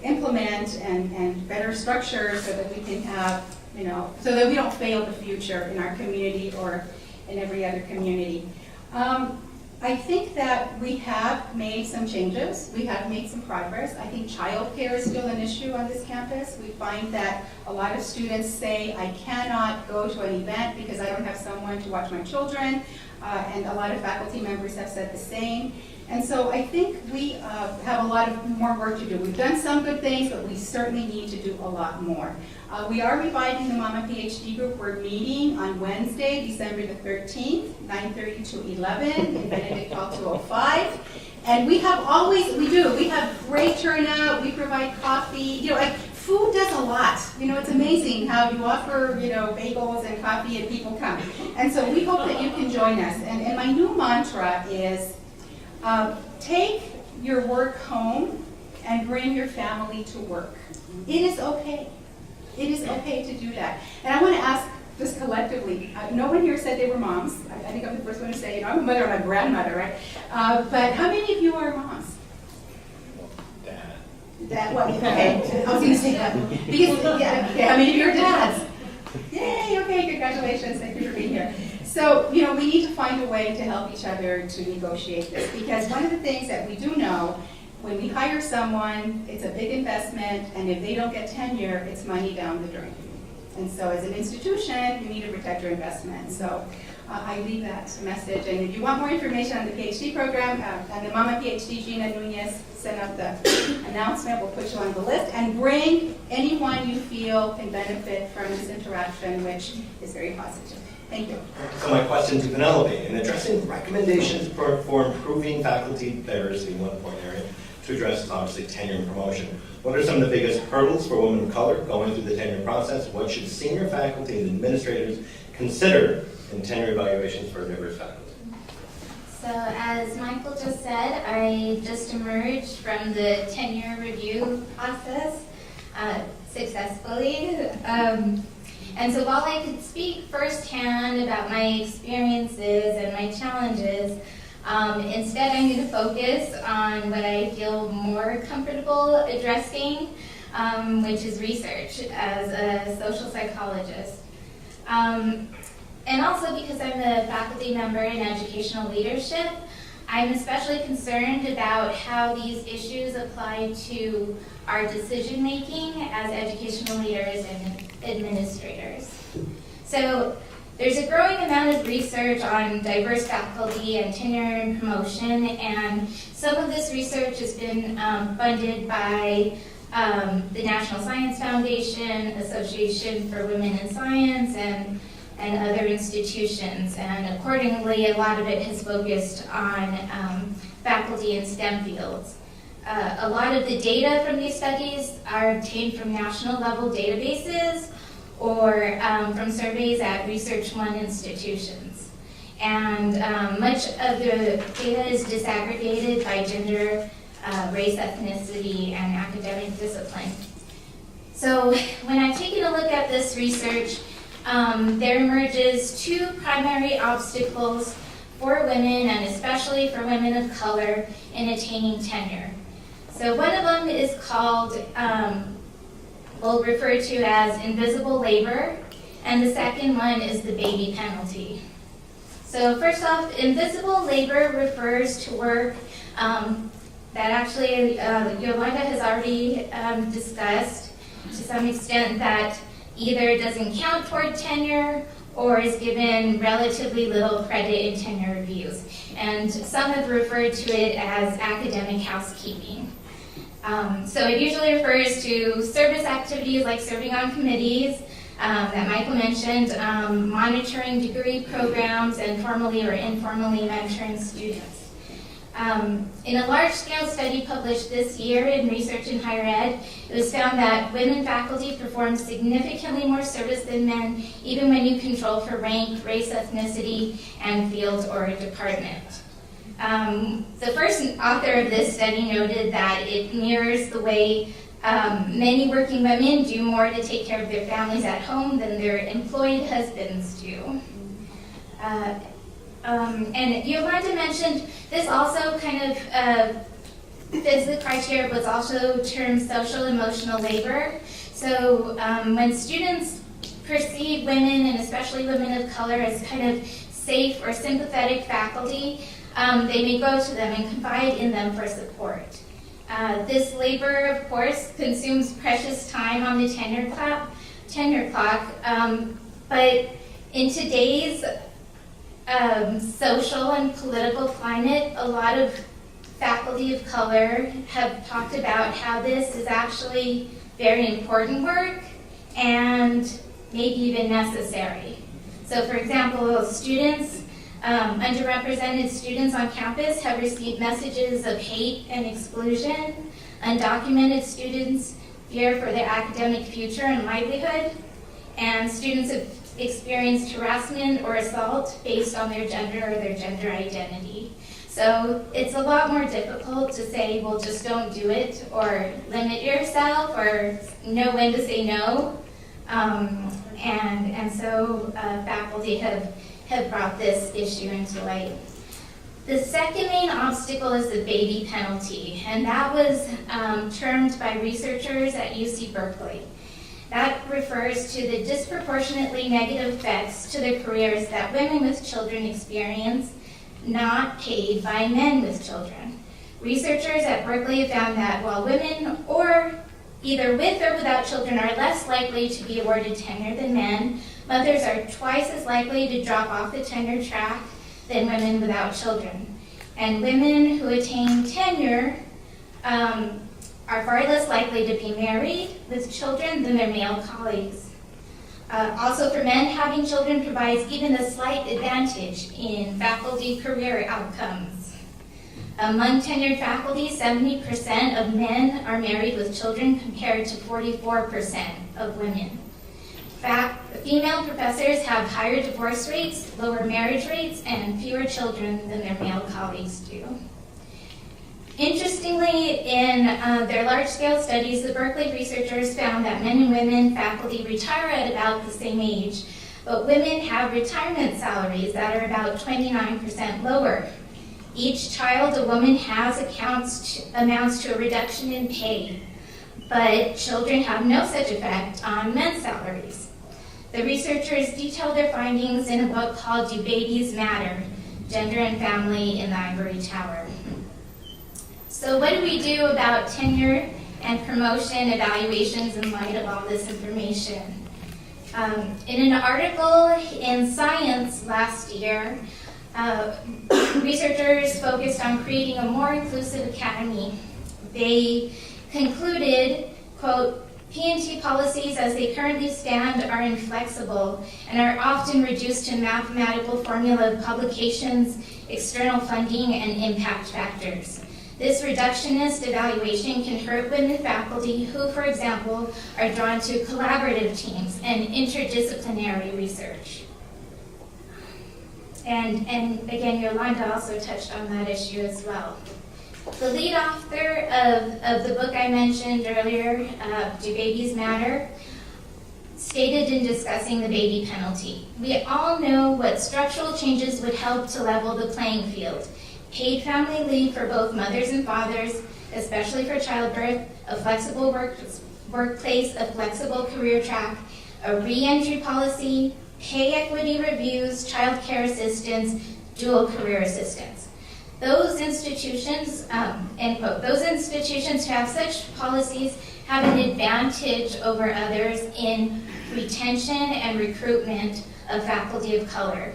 implement and better structure so that we can have so that we don't fail the future in our community or in every other community. I think that we have made some changes. We have made some progress. I think childcare is still an issue on this campus. We find that a lot of students say, I cannot go to an event because I don't have someone to watch my children, and a lot of faculty members have said the same. And so I think we have a lot of more work to do. We've done some good things, but we certainly need to do a lot more. We are reviving the Mama PhD group. We're meeting on Wednesday, December the 13th, 9:30 to 11 in Benedict Hall 205. And we have great turnout. We provide coffee. Food does a lot. It's amazing how you offer, bagels and coffee and people come. And so we hope that you can join us. And my new mantra is, take your work home and bring your family to work. It is okay. It is okay to do that. And I want to ask just collectively, no one here said they were moms. I think I'm the first one to say, I'm a mother, I'm a grandmother, right? But how many of you are moms? Dad, what? Okay, I was going to say that. Because, how many of you are dads? Yay, okay, congratulations, thank you for being here. So, we need to find a way to help each other to negotiate this, because one of the things that we do know, when we hire someone, it's a big investment, and if they don't get tenure, it's money down the drain. And so as an institution, you need to protect your investment. So I leave that message. And if you want more information on the PhD program, and the Mama PhD, Gina Nunez sent out the announcement. We'll put you on the list. And bring anyone you feel can benefit from this interaction, which is very positive. Thank you. So my question to Penelope, in addressing recommendations for improving faculty diversity in one important area to address obviously tenure and promotion, what are some of the biggest hurdles for women of color going through the tenure process? What should senior faculty and administrators consider in tenure evaluations for diverse faculty? So as Michael just said, I just emerged from the tenure review process successfully. And so while I could speak firsthand about my experiences and my challenges, instead I'm going to focus on what I feel more comfortable addressing, which is research as a social psychologist. And also because I'm a faculty member in educational leadership, I'm especially concerned about how these issues apply to our decision making as educational leaders and administrators. So there's a growing amount of research on diverse faculty and tenure and promotion, and some of this research has been funded by the National Science Foundation, Association for Women in Science, and other institutions. And accordingly, a lot of it has focused on faculty in STEM fields. A lot of the data from these studies are obtained from national level databases or from surveys at Research One institutions. And much of the data is disaggregated by gender, race, ethnicity, and academic discipline. So when I've taken a look at this research, there emerges two primary obstacles for women, and especially for women of color, in attaining tenure. So one of them is called, we'll refer to as invisible labor, and the second one is the baby penalty. So first off, invisible labor refers to work that actually Yolanda has already discussed to some extent, that either doesn't count toward tenure or is given relatively little credit in tenure reviews. And some have referred to it as academic housekeeping. So it usually refers to service activities like serving on committees that Michael mentioned, monitoring degree programs, and formally or informally mentoring students. In a large-scale study published this year in Research in Higher Ed, it was found that women faculty perform significantly more service than men, even when you control for rank, race, ethnicity, and field or department. The first author of this study noted that it mirrors the way many working women do more to take care of their families at home than their employed husbands do. And Yolanda mentioned this also kind of fits the criteria of what's also termed social emotional labor. So when students perceive women, and especially women of color, as kind of safe or sympathetic faculty, they may go to them and confide in them for support. This labor, of course, consumes precious time on the tenure clock, but in today's social and political climate, a lot of faculty of color have talked about how this is actually very important work and maybe even necessary. So for example, students, underrepresented students on campus have received messages of hate and exclusion. Undocumented students fear for their academic future and livelihood. And students have experienced harassment or assault based on their gender or their gender identity. So it's a lot more difficult to say, well, just don't do it, or limit yourself, or know when to say no. And so faculty have brought this issue into light. The second main obstacle is the baby penalty, and that was termed by researchers at UC Berkeley. That refers to the disproportionately negative effects to their careers that women with children experience, not paid by men with children. Researchers at Berkeley have found that while women, or either with or without children, are less likely to be awarded tenure than men, mothers are twice as likely to drop off the tenure track than women without children. And women who attain tenure are far less likely to be married with children than their male colleagues. Also for men, having children provides even a slight advantage in faculty career outcomes. Among tenured faculty, 70% of men are married with children compared to 44% of women. Female professors have higher divorce rates, lower marriage rates, and fewer children than their male colleagues do. Interestingly, in their large-scale studies, the Berkeley researchers found that men and women faculty retire at about the same age, but women have retirement salaries that are about 29% lower. Each child a woman has amounts to a reduction in pay, but children have no such effect on men's salaries. The researchers detailed their findings in a book called Do Babies Matter? Gender and Family in the Ivory Tower. So what do we do about tenure and promotion evaluations in light of all this information? In an article in Science last year, researchers focused on creating a more inclusive academy. They concluded, quote, P&T policies as they currently stand are inflexible and are often reduced to mathematical formula of publications, external funding, and impact factors. This reductionist evaluation can hurt women faculty who, for example, are drawn to collaborative teams and interdisciplinary research. And again, Yolanda also touched on that issue as well. The lead author of the book I mentioned earlier, Do Babies Matter?, stated in discussing the baby penalty, we all know what structural changes would help to level the playing field. Paid family leave for both mothers and fathers, especially for childbirth, a flexible workplace, a flexible career track, a re-entry policy, pay equity reviews, child care assistance, dual career assistance. Those institutions, end quote, those institutions who have such policies have an advantage over others in retention and recruitment of faculty of color.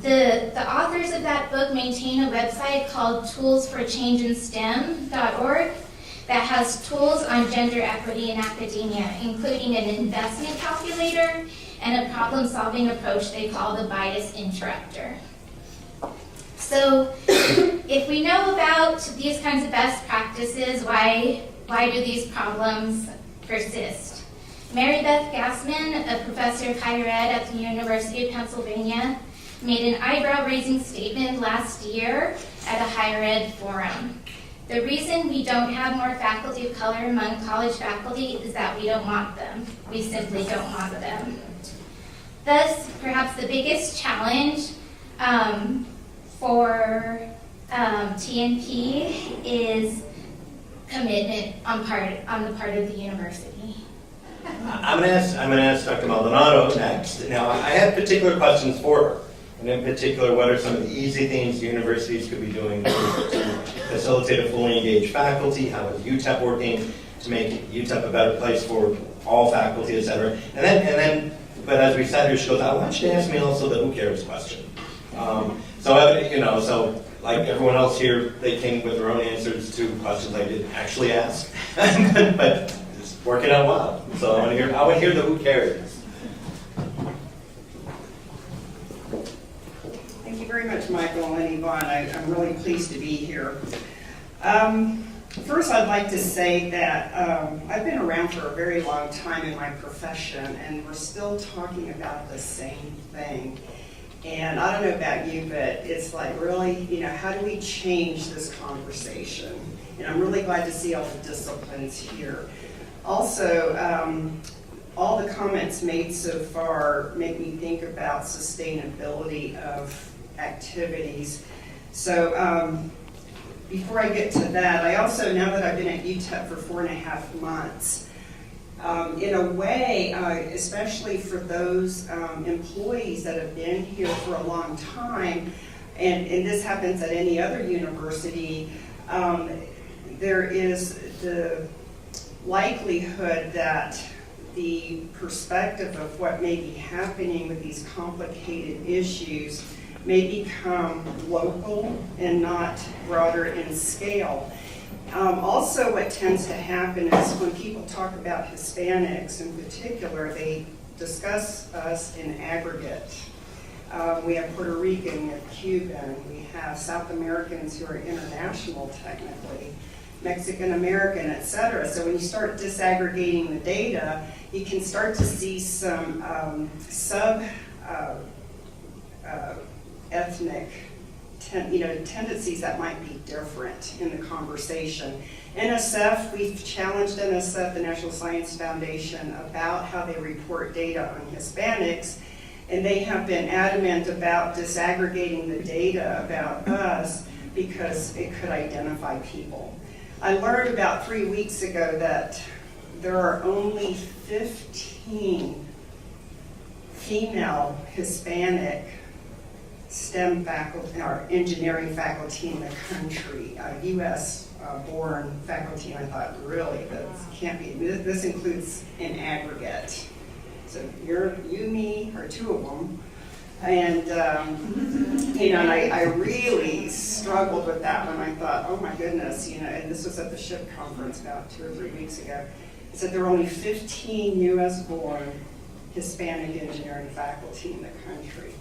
The authors of that book maintain a website called toolsforchangeInSTEM.org that has tools on gender equity in academia, including an investment calculator and a problem-solving approach they call the bias interrupter. So if we know about these kinds of best practices, why do these problems persist? Mary Beth Gassman, a professor of higher ed at the University of Pennsylvania, made an eyebrow-raising statement last year at a higher ed forum. The reason we don't have more faculty of color among college faculty is that we don't want them. We simply don't want them. Thus, perhaps the biggest challenge for TNP is commitment on the part of the university. I'm gonna ask Dr. Maldonado next. Now, I have particular questions for her. And in particular, what are some of the easy things universities could be doing to facilitate a fully engaged faculty? How is UTEP working to make UTEP a better place for all faculty, et cetera? And then, but as we sat here, she goes, I want you to ask me also the who cares question. So like everyone else here, they came with their own answers to questions I didn't actually ask, but it's working out well. So I want to hear the who cares. Thank you very much, Michael and Yvonne. I'm really pleased to be here. First, I'd like to say that I've been around for a very long time in my profession, and we're still talking about the same thing. And I don't know about you, but it's like really, how do we change this conversation? And I'm really glad to see all the disciplines here. Also, all the comments made so far make me think about sustainability of activities. So before I get to that, I also, now that I've been at UTEP for 4.5 months, in a way, especially for those employees that have been here for a long time, and this happens at any other university, there is the likelihood that the perspective of what may be happening with these complicated issues may become local and not broader in scale. Also, what tends to happen is when people talk about Hispanics in particular, they discuss us in aggregate. We have Puerto Rican, we have Cuban, we have South Americans who are international technically, Mexican American, et cetera. So when you start disaggregating the data, you can start to see some ethnic tendencies that might be different in the conversation. NSF, we've challenged NSF, the National Science Foundation, about how they report data on Hispanics, and they have been adamant about disaggregating the data about us because it could identify people. I learned about 3 weeks ago that there are only 15 female Hispanic STEM faculty, or engineering faculty in the country, U.S.-born faculty, and I thought, really, that can't be, this includes in aggregate. So you, me, are two of them, and and I really struggled with that when I thought, oh my goodness, and this was at the SHIP conference about 2 or 3 weeks ago. It said there are only 15 U.S.-born Hispanic engineering faculty in the country.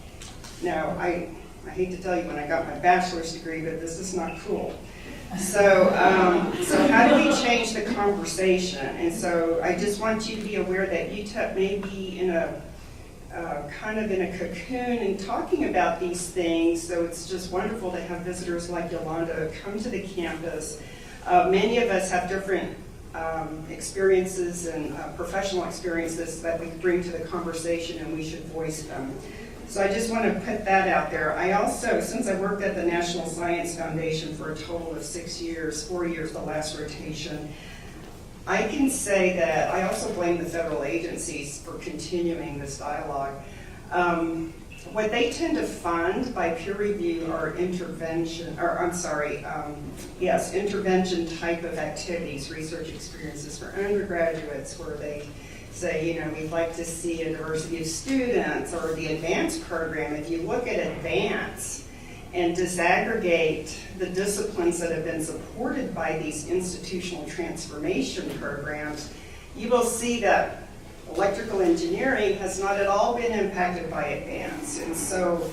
Now, I hate to tell you when I got my bachelor's degree, but this is not cool. So how do we change the conversation? And so I just want you to be aware that UTEP may be in a kind of in a cocoon and talking about these things. So it's just wonderful to have visitors like Yolanda come to the campus. Many of us have different experiences and professional experiences that we bring to the conversation, and we should voice them. So I just want to put that out there. I also, since I worked at the National Science Foundation for a total of 6 years, 4 years the last rotation, I can say that I also blame the federal agencies for continuing this dialogue. What they tend to fund by peer review are intervention type of activities, research experiences for undergraduates, where they say, we'd like to see a diversity of students, or the advanced program. If you look at advance and disaggregate the disciplines that have been supported by these institutional transformation programs, you will see that electrical engineering has not at all been impacted by advance. And so,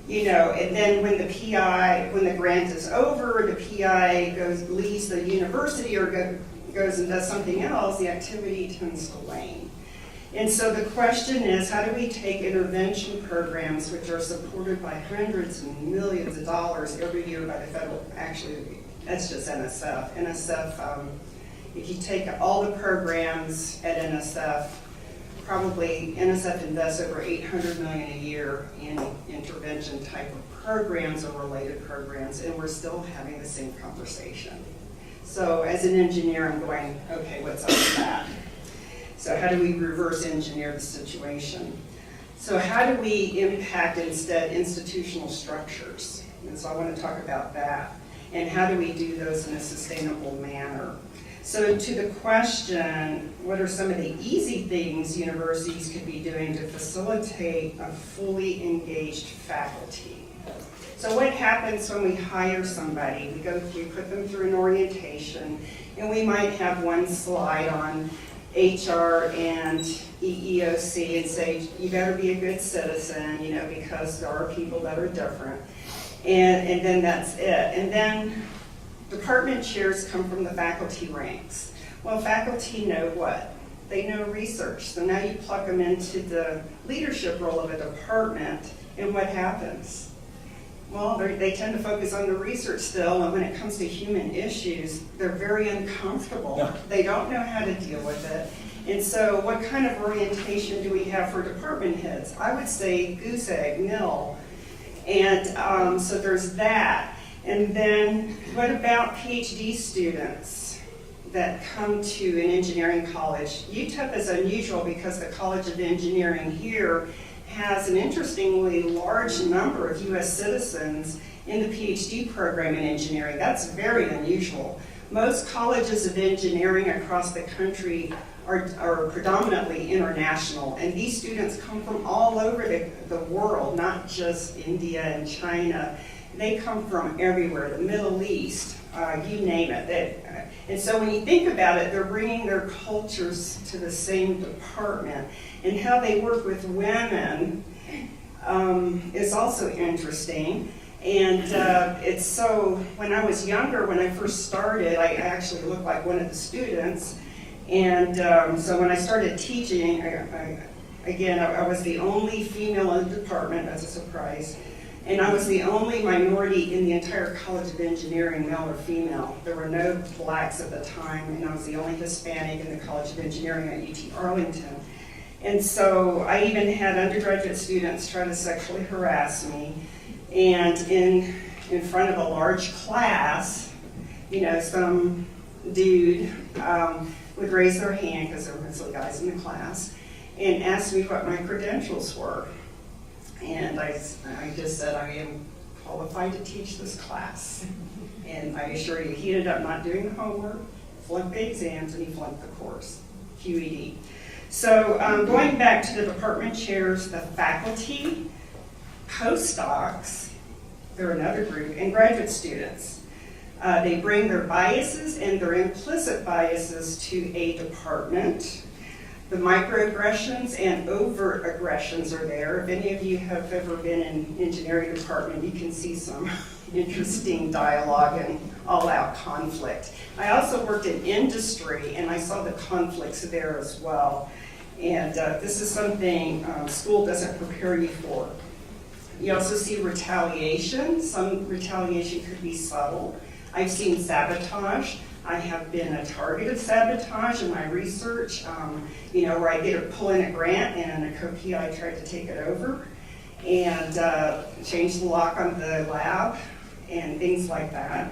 and then when the grant is over, the PI leaves the university or goes and does something else, the activity tends to wane. And so the question is, how do we take intervention programs, which are supported by hundreds and millions of dollars every year by the federal, actually, that's just NSF. NSF, if you take all the programs at NSF, probably NSF invests over $800 million a year in intervention type of programs or related programs, and we're still having the same conversation. So as an engineer, I'm going, okay, what's up with that? So how do we reverse engineer the situation? So how do we impact instead institutional structures? And so I want to talk about that. And how do we do those in a sustainable manner? So to the question, what are some of the easy things universities could be doing to facilitate a fully engaged faculty? So what happens when we hire somebody? We put them through an orientation, and we might have one slide on HR and EEOC and say, you better be a good citizen, you know, because there are people that are different. And then that's it. And then department chairs come from the faculty ranks. Well, faculty know what? They know research. So now you plug them into the leadership role of a department, and what happens? Well, they tend to focus on the research still, and when it comes to human issues, they're very uncomfortable. Yeah. They don't know how to deal with it. And so what kind of orientation do we have for department heads? I would say goose egg, nil. And so there's that. And then what about PhD students that come to an engineering college? UTEP is unusual because the College of Engineering here has an interestingly large number of U.S. citizens in the PhD program in engineering. That's very unusual. Most colleges of engineering across the country are predominantly international, and these students come from all over the world, not just India and China. They come from everywhere, the Middle East, you name it. And so when you think about it, they're bringing their cultures to the same department. And how they work with women is also interesting. And it's so, when I was younger, when I first started, I actually looked like one of the students. And so when I started teaching, I was the only female in the department, as a surprise. And I was the only minority in the entire College of Engineering, male or female. There were no blacks at the time, and I was the only Hispanic in the College of Engineering at UT Arlington. And so I even had undergraduate students try to sexually harass me. And in front of a large class, you know, some dude would raise their hand, because there were mostly guys in the class, and ask me what my credentials were. And I just said, I am qualified to teach this class. And I assure you, he ended up not doing the homework, flunked the exams, and he flunked the course, QED. So going back to the department chairs, the faculty, postdocs, they're another group, and graduate students. They bring their biases and their implicit biases to a department. The microaggressions and overt aggressions are there. If any of you have ever been in engineering department, you can see some interesting dialogue and all-out conflict. I also worked in industry, and I saw the conflicts there as well. And this is something school doesn't prepare you for. You also see retaliation. Some retaliation could be subtle. I've seen sabotage. I have been a target of sabotage in my research, you know, where I get to pull in a grant and a co-PI tried to take it over and change the lock on the lab and things like that.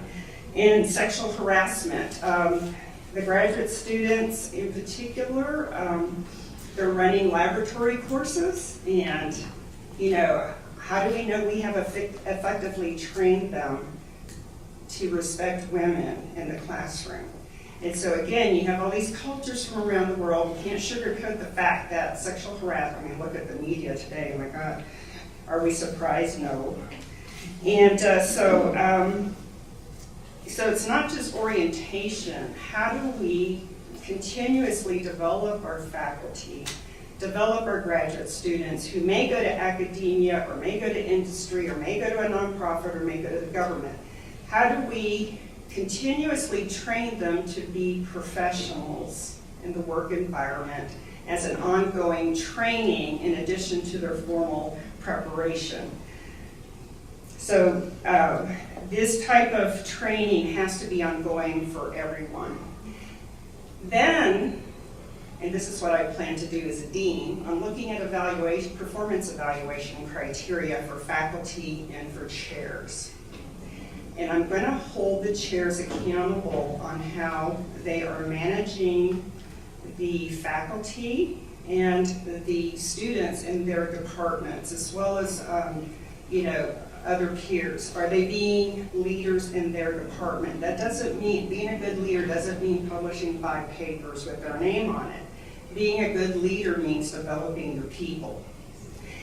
And sexual harassment. The graduate students in particular, they're running laboratory courses, and, you know, how do we know we have effectively trained them to respect women in the classroom? And so again, you have all these cultures from around the world. You can't sugarcoat the fact that sexual harassment, I mean, look at the media today, oh my God, are we surprised? No. And so it's not just orientation. How do we continuously develop our faculty, develop our graduate students who may go to academia or may go to industry or may go to a nonprofit or may go to the government? How do we continuously train them to be professionals in the work environment as an ongoing training in addition to their formal preparation? So this type of training has to be ongoing for everyone. Then, and this is what I plan to do as a dean, I'm looking at performance evaluation criteria for faculty and for chairs. And I'm going to hold the chairs accountable on how they are managing the faculty and the students in their departments, as well as, other peers? Are they being leaders in their department? That doesn't mean, being a good leader doesn't mean publishing 5 papers with their name on it. Being a good leader means developing your people.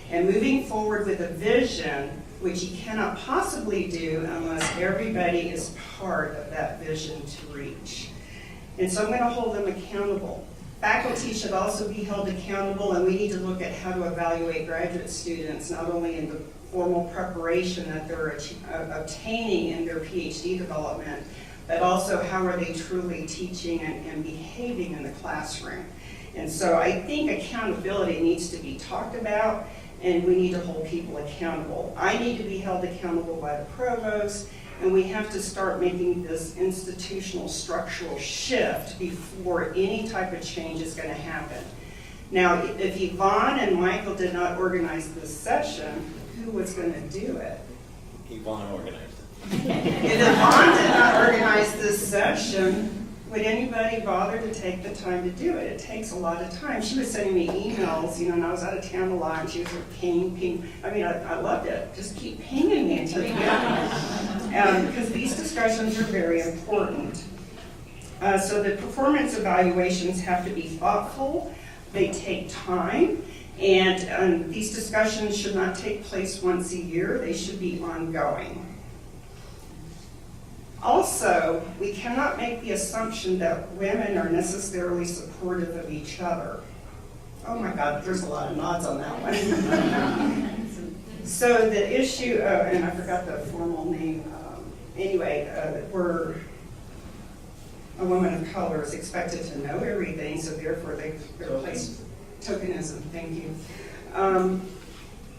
And moving forward with a vision, which you cannot possibly do unless everybody is part of that vision to reach. And so I'm going to hold them accountable. Faculty should also be held accountable, and we need to look at how to evaluate graduate students, not only in the formal preparation that they're obtaining in their PhD development, but also how are they truly teaching and behaving in the classroom. And so I think accountability needs to be talked about, and we need to hold people accountable. I need to be held accountable by the provost, and we have to start making this institutional structural shift before any type of change is going to happen. Now, if Yvonne and Michael did not organize this session, who was going to do it? Yvonne organized it. If Yvonne did not organize this session, would anybody bother to take the time to do it? It takes a lot of time. She was sending me emails, and I was out of town a lot, and she was like, ping. I mean, I loved it. Just keep pinging me until you get it. Because these discussions are very important. So the performance evaluations have to be thoughtful. They take time. And these discussions should not take place once a year. They should be ongoing. Also, we cannot make the assumption that women are necessarily supportive of each other. Oh my God, there's a lot of nods on that one. So the issue, and I forgot the formal name, where a woman of color is expected to know everything, so therefore they're placed tokenism, thank you.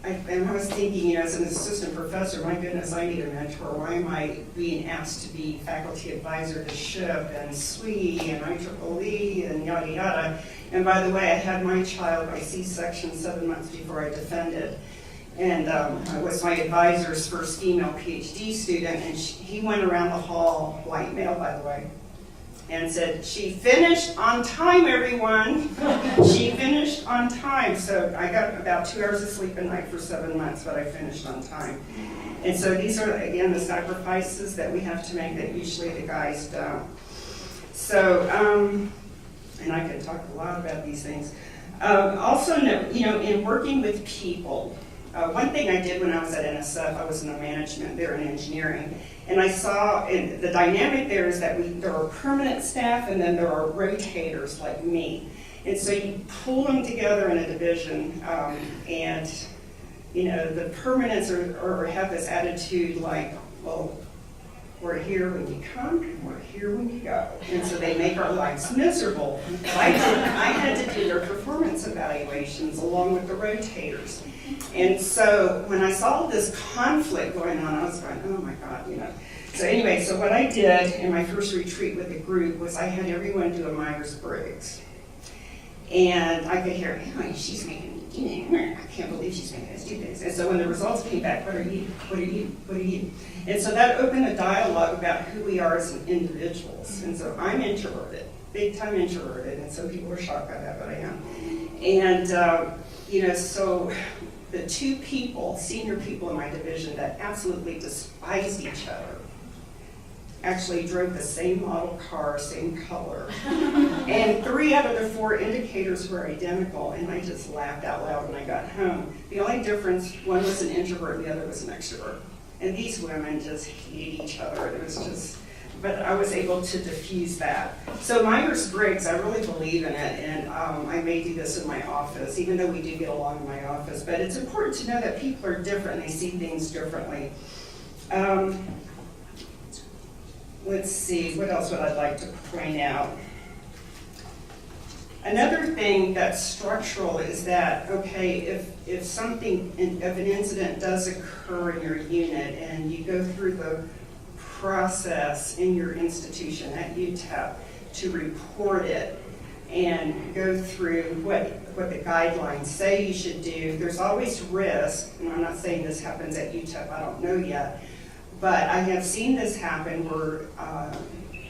I was thinking, as an assistant professor, my goodness, I need a mentor. Why am I being asked to be faculty advisor to SHIP and SWE and IEEE and yada yada? And by the way, I had my child by C-section 7 months before I defended. And I was my advisor's first female PhD student, and he went around the hall, white male by the way, and said, "She finished on time, everyone." She finished on time. So I got about 2 hours of sleep a night for 7 months, but I finished on time. And so these are, again, the sacrifices that we have to make that usually the guys don't. So, and I could talk a lot about these things. Also, in working with people, one thing I did when I was at NSF, I was in the management there in engineering, and I saw the dynamic there is that there are permanent staff and then there are rotators like me. And so you pull them together in a division, and the permanents have this attitude like, well, we're here when you come, and we're here when you go. And so they make our lives miserable. I had to do their performance evaluations along with the rotators. And so when I saw this conflict going on, I was going, oh my God, So anyway, so what I did in my first retreat with the group was I had everyone do a Myers-Briggs. And I could hear, oh, she's making me, I can't believe she's making us do this. And so when the results came back, what are you? What are you? What are you? And so that opened a dialogue about who we are as individuals. And so I'm introverted, big time introverted, and some people are shocked by that, but I am. And, so the 2 people, senior people in my division that absolutely despised each other, actually drove the same model car, same color. And 3 out of the 4 indicators were identical, and I just laughed out loud when I got home. The only difference, one was an introvert and the other was an extrovert. And these women just hated each other. It was just, but I was able to diffuse that. So Myers-Briggs, I really believe in it, and I may do this in my office, even though we do get along in my office. But it's important to know that people are different, they see things differently. Let's see, what else would I like to point out? Another thing that's structural is that, okay, if something, if an incident does occur in your unit and you go through the process in your institution at UTEP to report it and go through what the guidelines say you should do, there's always risk, and I'm not saying this happens at UTEP, I don't know yet, but I have seen this happen where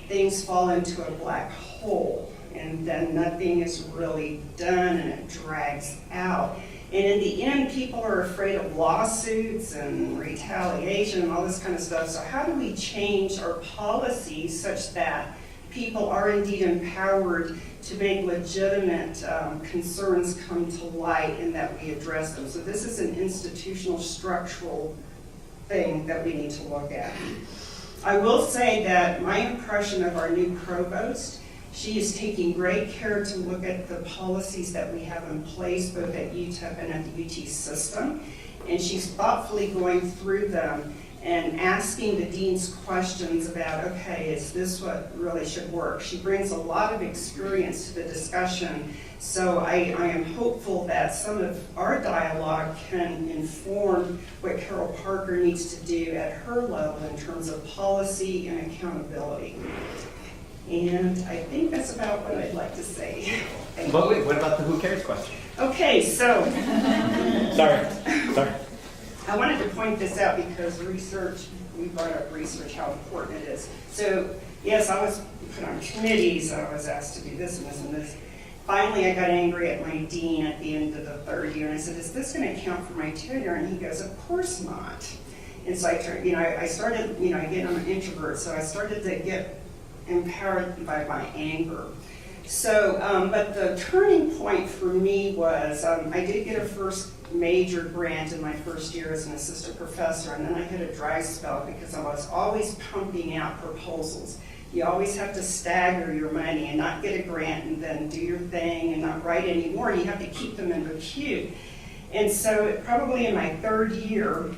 things fall into a black hole. and then nothing is really done and it drags out. And in the end, people are afraid of lawsuits and retaliation and all this kind of stuff. So how do we change our policies such that people are indeed empowered to make legitimate concerns come to light and that we address them? So this is an institutional structural thing that we need to look at. I will say that my impression of our new provost, she is taking great care to look at the policies that we have in place, both at UTEP and at the UT system. And she's thoughtfully going through them and asking the deans questions about, okay, is this what really should work? She brings a lot of experience to the discussion. So I am hopeful that some of our dialogue can inform what Carol Parker needs to do at her level in terms of policy and accountability. And I think that's about what I'd like to say. But wait, what about the who cares question? Okay, so Sorry. I wanted to point this out because research, we brought up research, how important it is. So yes, I was put on committees, I was asked to do this and this and this. Finally, I got angry at my dean at the end of the third year, and I said, is this going to count for my tenure? And he goes, of course not. And so I turned, I started, again, I'm an introvert, so I started to get empowered by my anger. So, but the turning point for me was, I did get a first major grant in my first year as an assistant professor, and then I hit a dry spell because I was always pumping out proposals. You always have to stagger your money and not get a grant and then do your thing and not write anymore. You have to keep them in the queue. And so probably in my third year,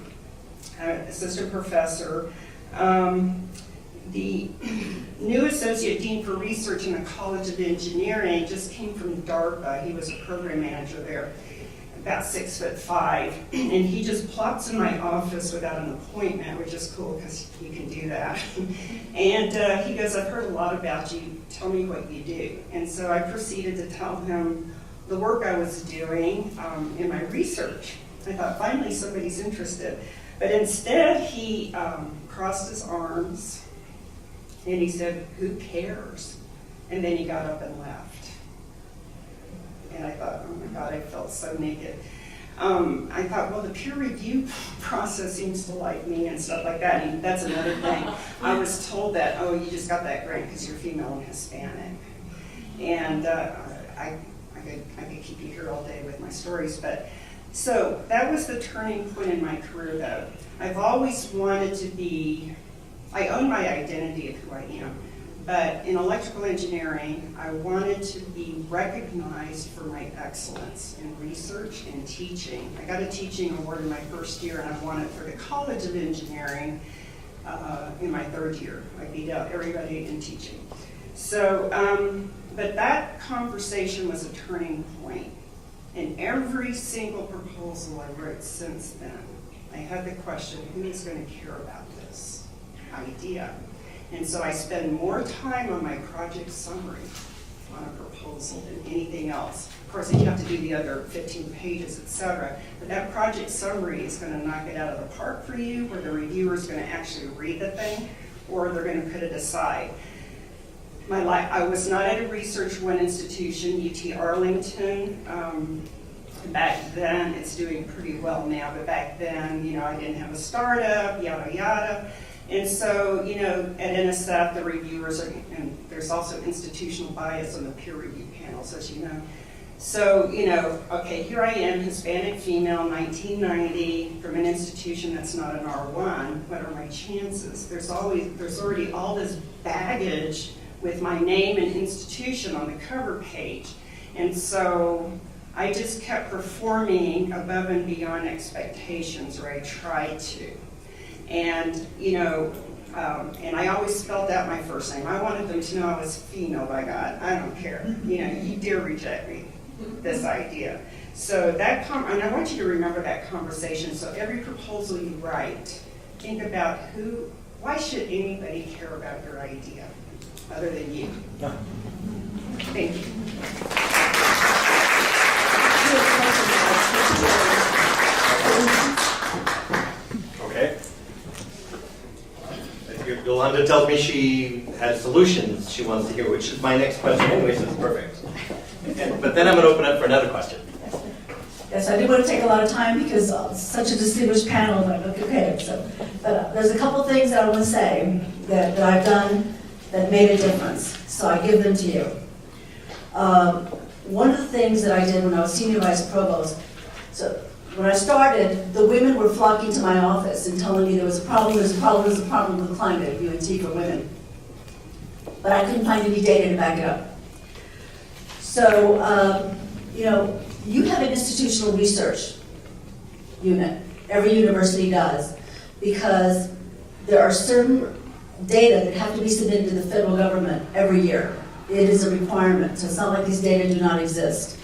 assistant professor, the new associate dean for research in the College of Engineering just came from DARPA. He was a program manager there, about 6'5", and he just plops in my office without an appointment, which is cool because you can do that. And he goes, I've heard a lot about you, tell me what you do. And so I proceeded to tell him the work I was doing in my research. I thought, finally somebody's interested. But instead he crossed his arms and he said, who cares? And then he got up and left. And I thought, oh my God, I felt so naked. I thought, well, the peer review process seems to like me and stuff like that. And that's another thing. I was told that, oh, you just got that grant because you're female and Hispanic. And I could keep you here all day with my stories. But so that was the turning point in my career, though. I've always wanted to be, I own my identity of who I am. But in electrical engineering, I wanted to be recognized for my excellence in research and teaching. I got a teaching award in my first year, and I won it for the College of Engineering in my third year. I beat out everybody in teaching. So, but that conversation was a turning point. In every single proposal I wrote since then, I had the question, who is going to care about this idea? And so I spend more time on my project summary on a proposal than anything else. Of course, you have to do the other 15 pages, etc. But that project summary is going to knock it out of the park for you, where the reviewer is going to actually read the thing, or they're going to put it aside. I was not at a research one institution, UT Arlington. Back then, it's doing pretty well now, but back then, I didn't have a startup, yada, yada. And so, at NSF, the reviewers are, and there's also institutional bias on the peer review panels, as you know. So, okay, here I am, Hispanic female, 1990, from an institution that's not an R1. What are my chances? There's already all this baggage with my name and institution on the cover page. And so I just kept performing above and beyond expectations, or I tried to. And, and I always spelled out my first name. I wanted them to know I was female, by God. I don't care. You dare reject me, this idea. So and I want you to remember that conversation. So every proposal you write, think about why should anybody care about your idea other than you? Thank you. Okay. Yolanda tells me she has solutions she wants to hear, which is my next question anyway, so it's perfect. But then I'm going to open up for another question. Yes, I didn't want to take a lot of time because it's such a distinguished panel. But okay, but there's a couple things that I want to say that I've done that made a difference. So I give them to you. One of the things that I did when I was senior vice provost, so when I started, the women were flocking to my office and telling me there was a problem with climate at UNT for women. But I couldn't find any data to back it up. So, you have an institutional research unit. Every university does, because there are certain data that have to be submitted to the federal government every year. It is a requirement, so it's not like these data do not exist.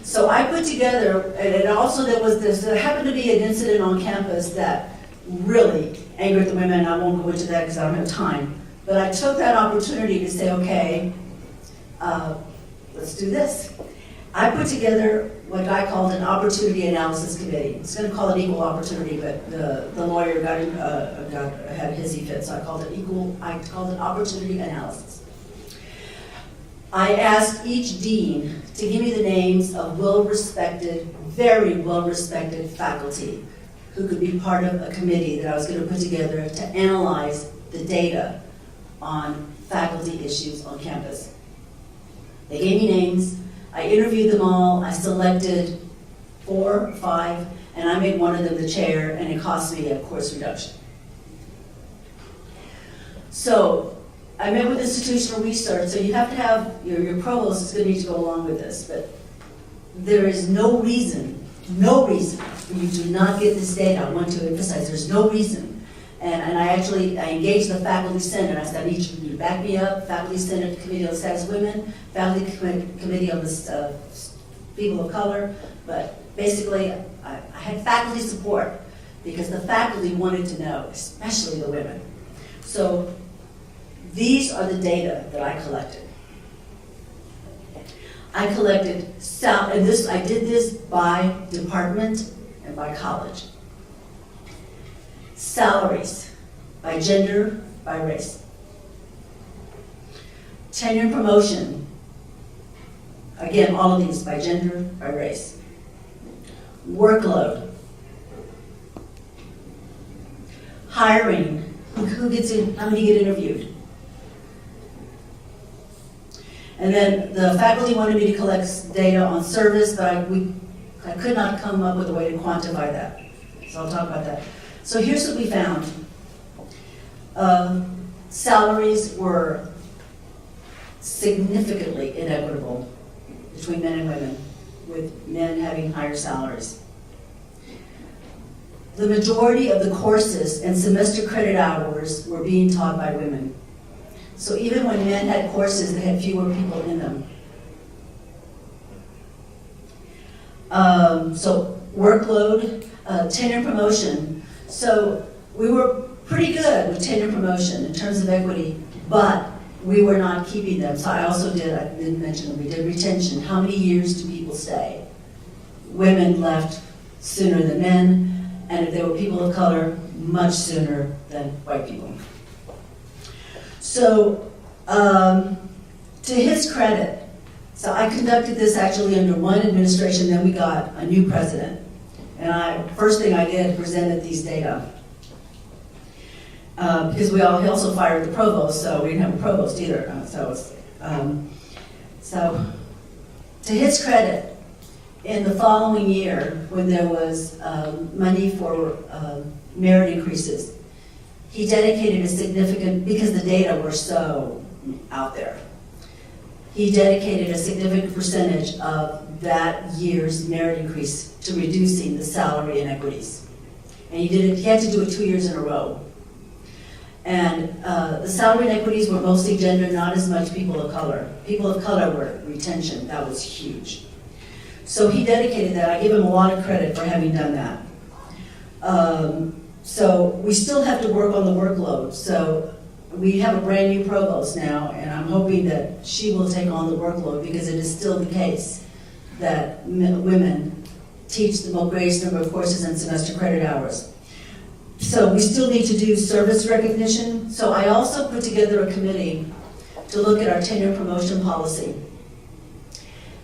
So I put together, and also there happened to be an incident on campus that really angered the women, and I won't go into that because I don't have time. But I took that opportunity to say, okay, let's do this. I put together what I called an opportunity analysis committee. I was going to call it equal opportunity, but the lawyer had a hissy fit, so I called it opportunity analysis. I asked each dean to give me the names of well-respected, very well-respected faculty who could be part of a committee that I was going to put together to analyze the data on faculty issues on campus. They gave me names. I interviewed them all. I selected 4 or 5, and I made one of them the chair, and it cost me a course reduction. So I met with institutional research, so you have to have, your provost is going to need to go along with this, but there is no reason for you to not get this data. I want to emphasize there's no reason. And I engaged the faculty senate. I said, I need you to back me up. Faculty senate committee on the status of women, faculty committee on the people of color. But basically, I had faculty support because the faculty wanted to know, especially the women. So these are the data that I collected. I collected, and I did this by department and by college. Salaries, by gender, by race. Tenure and promotion, again, all of these by gender, by race. Workload. Hiring, who gets in, how many get interviewed? And then the faculty wanted me to collect data on service, but I could not come up with a way to quantify that. So I'll talk about that. So here's what we found. Salaries were significantly inequitable between men and women, with men having higher salaries. The majority of the courses and semester credit hours were being taught by women. So even when men had courses, they had fewer people in them. So workload, tenure promotion. So we were pretty good with tenure promotion in terms of equity, but we were not keeping them. So I didn't mention them, we did retention. How many years do people stay? Women left sooner than men, and if they were people of color, much sooner than white people. So, to his credit, so I conducted this actually under one administration, then we got a new president. And first thing I did, presented these data. Because he also fired the provost, so we didn't have a provost either. So, to his credit, in the following year, when there was money for merit increases, he dedicated a significant, because the data were so out there, he dedicated a significant percentage of that year's merit increase to reducing the salary inequities. And he had to do it 2 years in a row. And the salary inequities were mostly gender, not as much people of color. People of color were retention, that was huge. So he dedicated that. I give him a lot of credit for having done that. So we still have to work on the workload. So we have a brand new provost now, and I'm hoping that she will take on the workload, because it is still the case that women teach the greatest number of courses and semester credit hours. So we still need to do service recognition. So I also put together a committee to look at our tenure promotion policy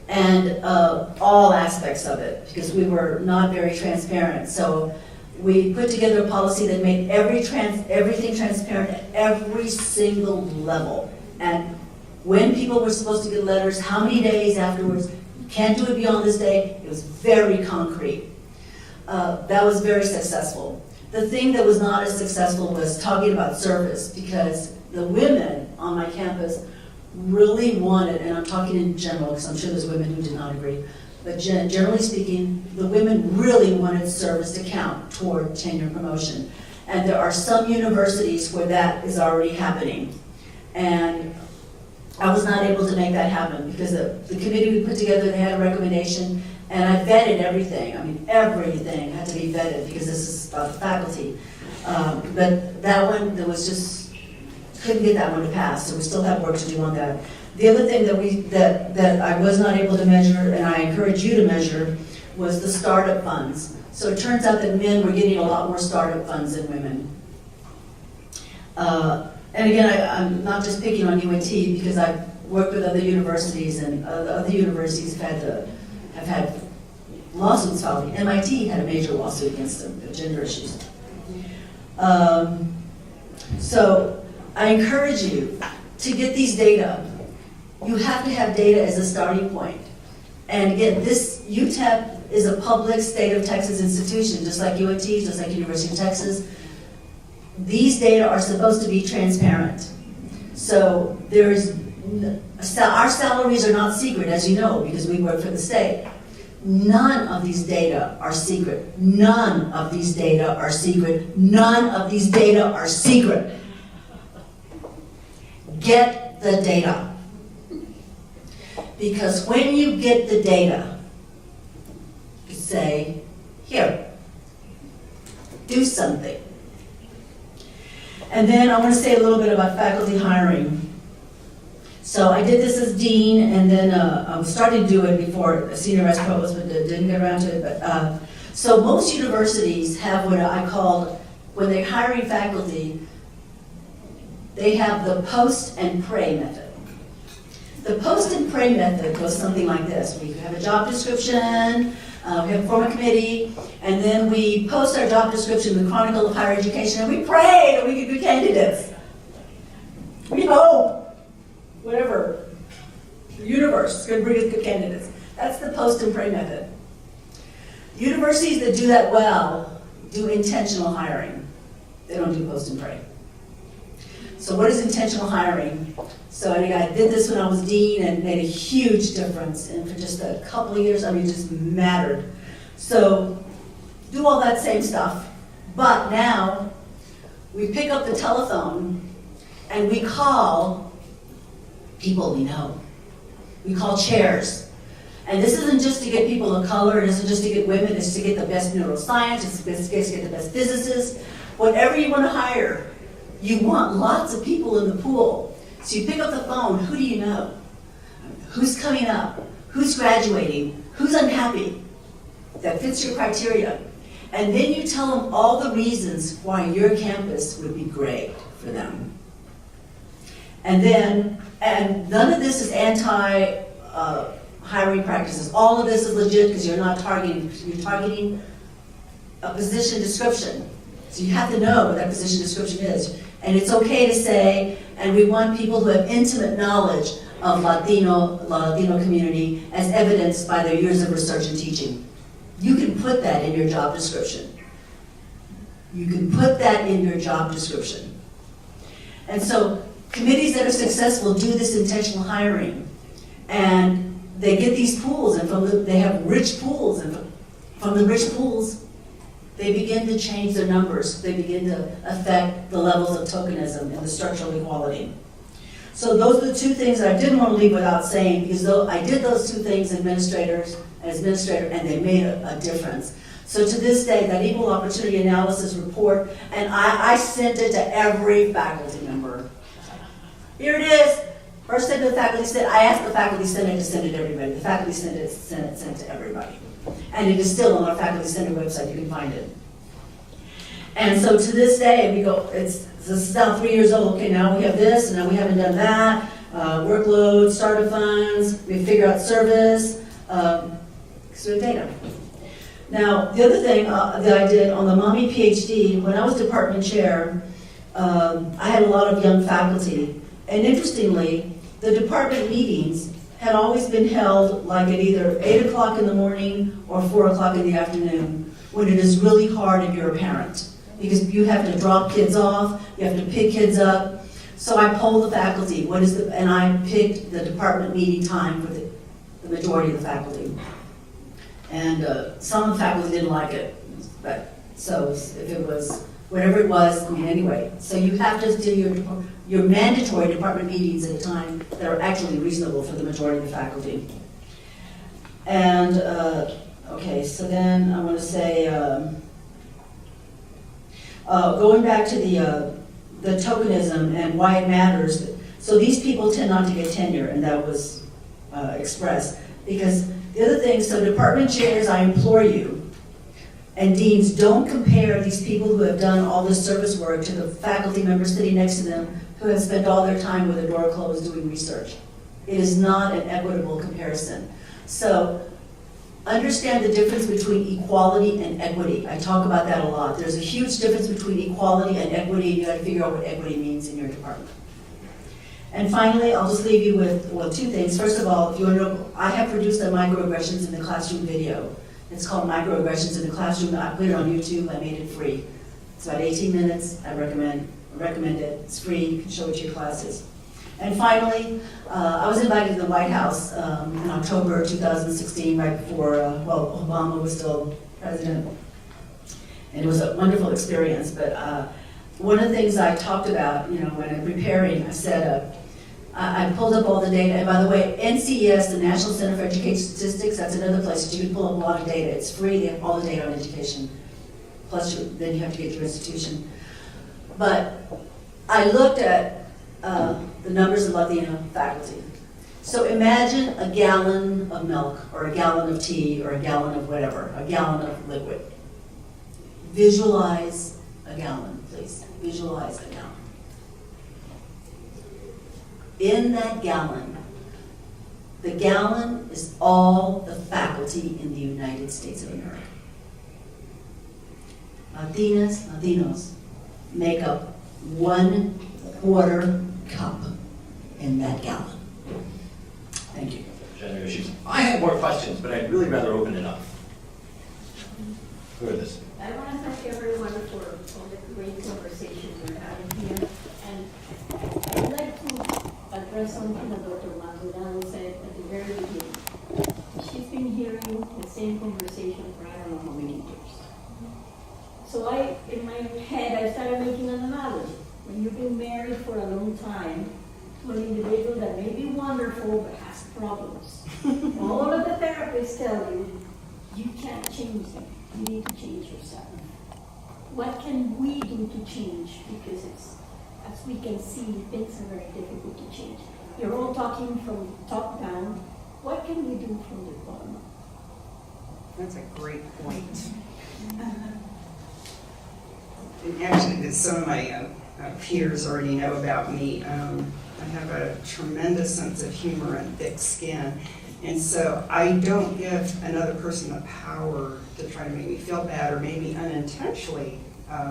and all aspects of it, because we were not very transparent. So we put together a policy that made everything transparent at every single level. And when people were supposed to get letters, how many days afterwards, you can't do it beyond this day. It was very concrete. That was very successful. The thing that was not as successful was talking about service, because the women on my campus really wanted, and I'm talking in general because I'm sure there's women who did not agree, but generally speaking, the women really wanted service to count toward tenure promotion. And there are some universities where that is already happening. And I was not able to make that happen because the committee we put together, they had a recommendation, and I vetted everything. I mean, everything had to be vetted because this is about the faculty. But that one, there was just, couldn't get that one to pass, so we still have work to do on that. The other thing that I was not able to measure, and I encourage you to measure, was the startup funds. So it turns out that men were getting a lot more startup funds than women. And again, I'm not just picking on UNT because I've worked with other universities, and other universities have had lawsuits filed. MIT had a major lawsuit against them, the gender issues. So I encourage you to get these data. You have to have data as a starting point. And again, this UTEP is a public state of Texas institution, just like UNT, just like University of Texas. These data are supposed to be transparent. So our salaries are not secret, as you know, because we work for the state. None of these data are secret. None of these data are secret. None of these data are secret. Get the data. Because when you get the data, you say, here, do something. And then I want to say a little bit about faculty hiring. So I did this as dean, and then I was starting to do it before senior vice provost, but didn't get around to it. But so most universities have what I call, when they're hiring faculty, they have the post and pray method. The post and pray method goes something like this. We have a job description, we have a form a committee, and then we post our job description in the Chronicle of Higher Education, and we pray that we get good candidates. We hope, whatever, the universe is going to bring us good candidates. That's the post and pray method. Universities that do that well do intentional hiring. They don't do post and pray. So what is intentional hiring? So I did this when I was dean and made a huge difference. And for just a couple of years, I mean, it just mattered. So do all that same stuff. But now we pick up the telephone and we call people we know. We call chairs. And this isn't just to get people of color, it isn't just to get women, it's to get the best neuroscientists, it's to get the best physicists. Whatever you want to hire, you want lots of people in the pool. So you pick up the phone, who do you know? Who's coming up? Who's graduating? Who's unhappy? That fits your criteria. And then you tell them all the reasons why your campus would be great for them. And none of this is hiring practices. All of this is legit because you're targeting a position description. So you have to know what that position description is. And it's okay to say, and we want people who have intimate knowledge of Latino community as evidenced by their years of research and teaching. You can put that in your job description. You can put that in your job description. And so committees that are successful do this intentional hiring. And they get these pools, and they have rich pools, and from the rich pools, they begin to change their numbers. They begin to affect the levels of tokenism and the structural equality. So those are the two things that I didn't want to leave without saying, because I did those two things as administrator, and they made a difference. So to this day, that equal opportunity analysis report, and I sent it to every faculty member. Here it is. First sent to the faculty senate. I asked the faculty senate to send it to everybody. The faculty senate sent it to everybody. And it is still on our faculty senate website. You can find it. And so to this day, we go, this is now 3 years old, okay, now we have this, and now we haven't done that, workload, startup funds, we figure out service, so data. Now, the other thing that I did on the Mommy PhD, when I was department chair, I had a lot of young faculty. And interestingly, the department meetings had always been held like at either 8 o'clock in the morning or 4 o'clock in the afternoon, when it is really hard if you're a parent. Because you have to drop kids off, you have to pick kids up. So I polled the faculty, and I picked the department meeting time for the majority of the faculty. And some of the faculty didn't like it, but so if it was, whatever it was, I mean, anyway. So you have to do your mandatory department meetings at a time that are actually reasonable for the majority of the faculty. And, okay, so then I want to say, going back to the tokenism and why it matters. So these people tend not to get tenure, and that was expressed. Because the other thing, so department chairs, I implore you, and deans, don't compare these people who have done all this service work to the faculty members sitting next to them who have spent all their time with the door closed doing research. It is not an equitable comparison. So understand the difference between equality and equity. I talk about that a lot. There's a huge difference between equality and equity, and you got to figure out what equity means in your department. And finally, I'll just leave you with, well, two things. First of all, if you want to know, I have produced a microaggressions in the classroom video. It's called Microaggressions in the Classroom. I put it on YouTube. I made it free. It's about 18 minutes. I recommend it. It's free. You can show it to your classes. And finally, I was invited to the White House in October 2016, right before, Obama was still president. And it was a wonderful experience. But one of the things I talked about, when I'm preparing, I said, I pulled up all the data. And by the way, NCES, the National Center for Education Statistics, that's another place that you can pull up a lot of data. It's free. They have all the data on education. Plus, then you have to get your institution. But I looked at the numbers of Latino faculty. So imagine a gallon of milk, or a gallon of tea, or a gallon of whatever, a gallon of liquid. Visualize a gallon, please. Visualize a gallon. In that gallon, the gallon is all the faculty in the United States of America. Latinos make up 1/4 cup in that gallon. Thank you. Gender issues. I have more questions, but I'd really rather open it up. Who are this? I want to thank everyone for all the great conversation we're having here. And I'd like to address something that Dr. Maldonado said at the very beginning. She's been hearing the same conversation for I don't know how many years. So in my head, I started making an analogy. When you've been married for a long time to an individual that may be wonderful but has problems, all of the therapists tell you, you can't change them. You need to change yourself. What can we do to change? Because as we can see, things are very difficult to change. You're all talking from top down. What can we do from the bottom up? That's a great point. And actually, some of my peers already know about me. I have a tremendous sense of humor and thick skin. And so I don't give another person the power to try to make me feel bad or maybe unintentionally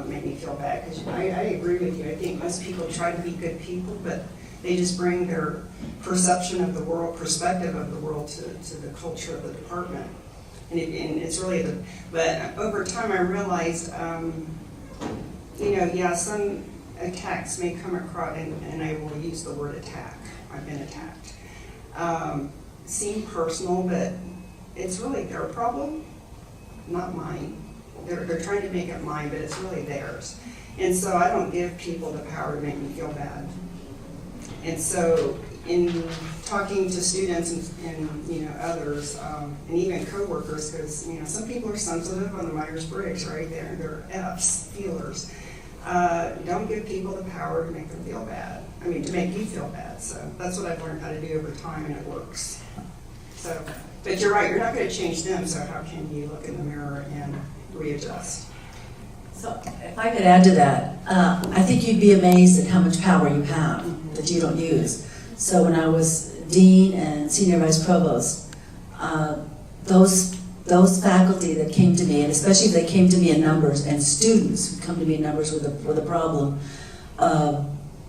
make me feel bad. Because I agree with you. I think most people try to be good people, but they just bring their perception of the world, perspective of the world to the culture of the department. And it's really but over time I realized, some attacks may come across, and I will use the word attack. I've been attacked. Seem personal, but it's really their problem, not mine. They're trying to make it mine, but it's really theirs. And so I don't give people the power to make me feel bad. And so in talking to students and others, and even coworkers, because some people are sensitive on the Myers-Briggs, right? They're F's, feelers. Don't give people the power to make them feel bad. To make you feel bad. So that's what I've learned how to do over time, and it works. So, but you're right, you're not going to change them, so how can you look in the mirror and readjust? So if I could add to that, I think you'd be amazed at how much power you have that you don't use. So when I was dean and senior vice provost, those faculty that came to me, and especially if they came to me in numbers, and students who come to me in numbers with a problem,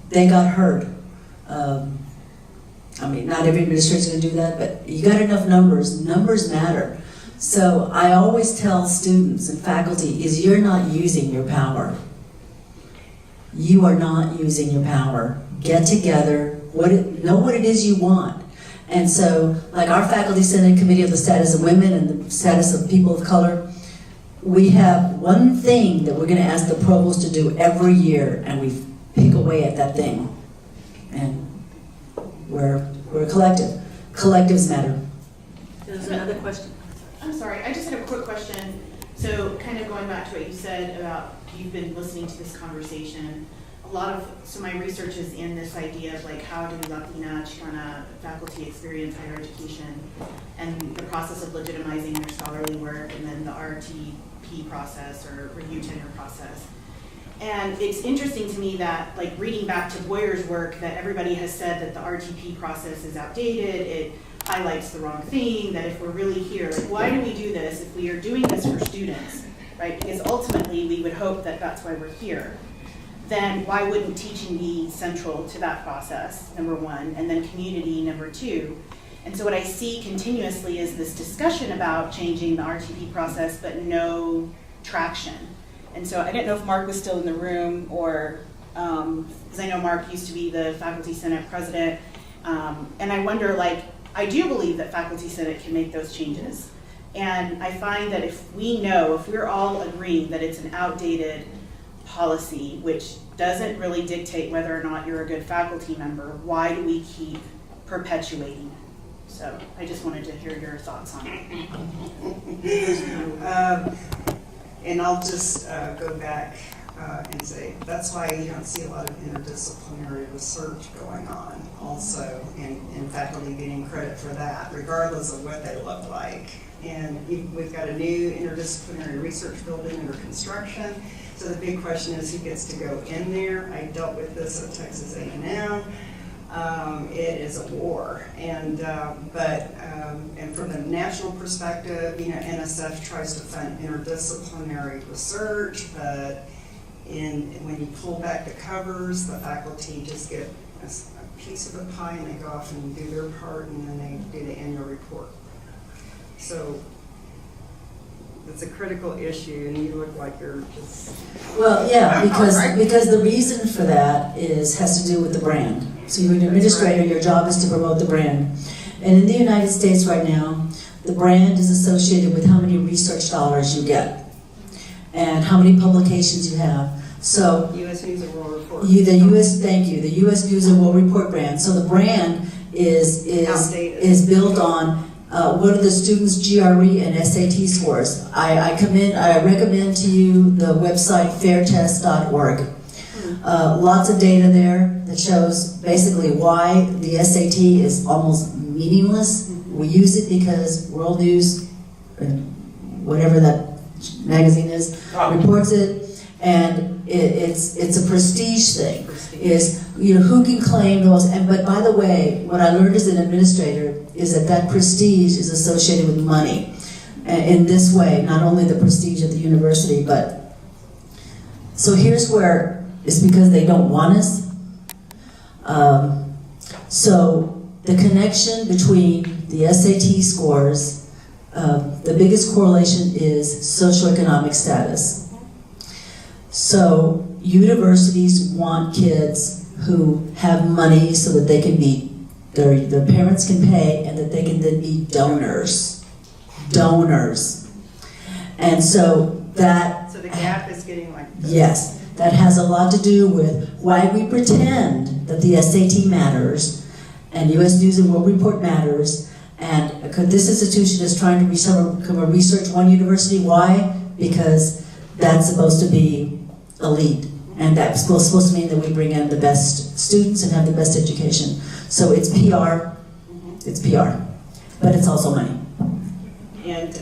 they got heard. I mean, not every administrator is going to do that, but you got enough numbers. Numbers matter. So I always tell students and faculty is you're not using your power. You are not using your power. Get together, know what it is you want. And so, like our Faculty Senate Committee of the Status of Women and the Status of People of Color, we have one thing that we're going to ask the provost to do every year, and we pick away at that thing. And we're a collective. Collectives matter. There's another question. I'm sorry, I just had a quick question. So kind of going back to what you said about you've been listening to this conversation. So my research is in this idea of like how do Latina, Chicana faculty experience higher education and the process of legitimizing their scholarly work and then the RTP process or review tenure process. And it's interesting to me that, like reading back to Boyer's work, that everybody has said that the RTP process is outdated, it highlights the wrong thing, that if we're really here, like why do we do this if we are doing this for students, right? Because ultimately we would hope that that's why we're here. Then why wouldn't teaching be central to that process, number one, and then community, number two? And so what I see continuously is this discussion about changing the RTP process, but no traction. And so I didn't know if Mark was still in the room or, because I know Mark used to be the Faculty Senate president, and I wonder, like, I do believe that Faculty Senate can make those changes. And I find that if we're all agreeing that it's an outdated policy, which doesn't really dictate whether or not you're a good faculty member, why do we keep perpetuating it? So I just wanted to hear your thoughts on it. And I'll just go back and say, that's why you don't see a lot of interdisciplinary research going on also, and faculty getting credit for that, regardless of what they look like. And we've got a new interdisciplinary research building under construction. So the big question is who gets to go in there. I dealt with this at Texas A&M. It is a war, and from the national perspective, NSF tries to fund interdisciplinary research, but when you pull back the covers, the faculty just get a piece of the pie, and they go off and do their part, and then they do the annual report. So it's a critical issue, and you look like you're just... Well, yeah, because the reason for that has to do with the brand. So you're an administrator, your job is to promote the brand. And in the United States right now, the brand is associated with how many research dollars you get and how many publications you have. So U.S. News and World Report. The U.S. News and World Report brand. So the brand is built on what are the students' GRE and SAT scores. I recommend to you the website fairtest.org. Lots of data there that shows basically why the SAT is almost meaningless. We use it because World News, whatever that magazine is, reports it, and it's a prestige thing. Is who can claim the most? But by the way, what I learned as an administrator is that prestige is associated with money. In this way, not only the prestige of the university, but so here's where. It's because they don't want us. So the connection between the SAT scores, the biggest correlation is socioeconomic status. So universities want kids who have money so that they can be, their parents can pay, and that they can then be donors. And so that... So the gap is getting like this. Yes. That has a lot to do with why we pretend that the SAT matters and U.S. News and World Report matters, and this institution is trying to become a Research One university. Why? Because that's supposed to be elite, and that's supposed to mean that we bring in the best students and have the best education. So it's PR, but it's also money. And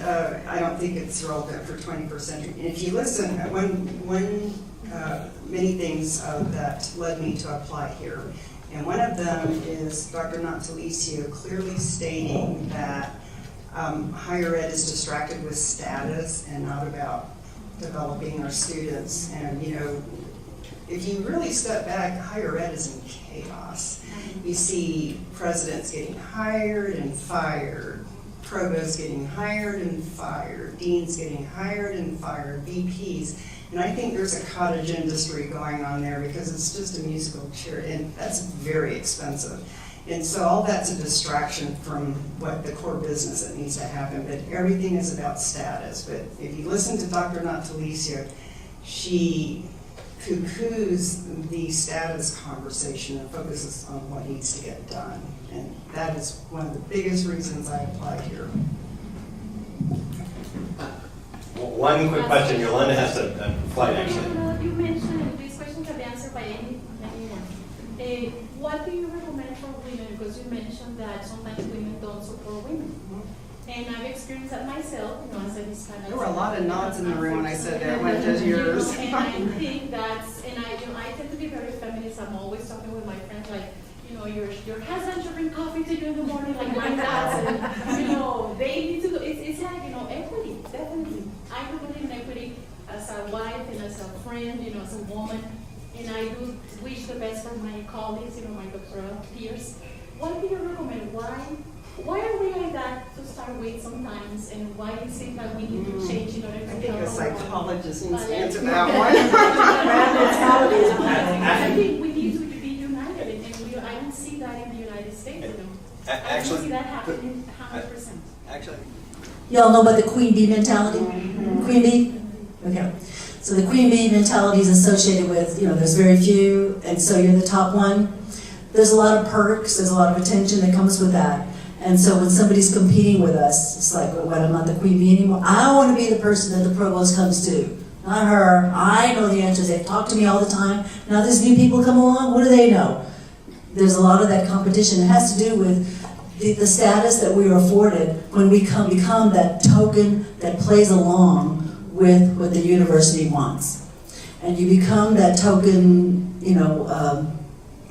I don't think it's relevant for 21st century. And if you listen, many things that led me to apply here. And one of them is Dr. Natalicio clearly stating that higher ed is distracted with status and not about developing our students. And you know, if you really step back, higher ed is in chaos. You see presidents getting hired and fired, provosts getting hired and fired, deans getting hired and fired, VPs. And I think there's a cottage industry going on there because it's just a musical chair, and that's very expensive. And so all that's a distraction from what the core business that needs to happen, but everything is about status. But if you listen to Dr. Natalicio, she poo-poos the status conversation and focuses on what needs to get done. And that is one of the biggest reasons I applied here. One quick question, Yolanda has a flight actually. You mentioned these questions can be answered by anyone. What do you recommend for women? Because you mentioned that sometimes women don't support women. And I've experienced that myself, you know, as a Hispanic. There were a lot of nods in the room when I said that, it wasn't just yours. And I think that's, and I tend to be very feminist. I'm always talking with my friends like, you know, your husband should bring coffee to you in the morning, like my dad. And, you know, they need to, it's like, you know, equity, definitely. I do believe in equity as a wife and as a friend, you know, as a woman. And I do wish the best for my colleagues, you know, my doctoral peers. What do you recommend? Why are we like that to start with sometimes? And why do you think that we need to change in order to I think a psychologist needs to answer that that one. I think we need to be united, and I don't see that in the United States, you know. I don't see that happening 100%. Actually. Y'all know about the queen bee mentality? Queen bee? Okay. So the queen bee mentality is associated with, you know, there's very few, and so you're the top one. There's a lot of perks, there's a lot of attention that comes with that. And so when somebody's competing with us, it's like, well, I'm not the queen bee anymore. I want to be the person that the provost comes to, not her. I know the answers. They talk to me all the time. Now there's new people come along, what do they know? There's a lot of that competition. It has to do with the status that we are afforded when we become that token that plays along with what the university wants. And you become that token, you know,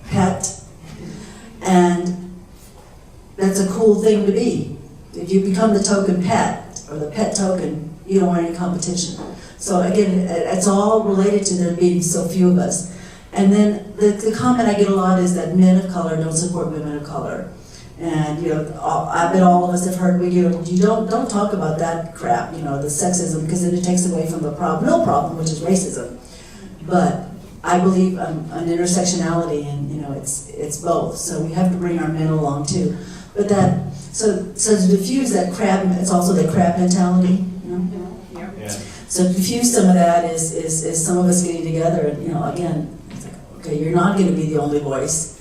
pet, and that's a cool thing to be. If you become the token pet, or the pet token, you don't want any competition. So again, it's all related to there being so few of us. And then the comment I get a lot is that men of color don't support women of color. And you know, I bet all of us have heard, you don't talk about that crap, you know, the sexism, because then it takes away from the real problem, which is racism. But I believe in intersectionality, and you know, it's both. So we have to bring our men along too. But that, so to diffuse that crab, it's also the crab mentality, you know? Yeah. So to diffuse some of that is some of us getting together, and you know, again, it's like, okay, you're not going to be the only voice.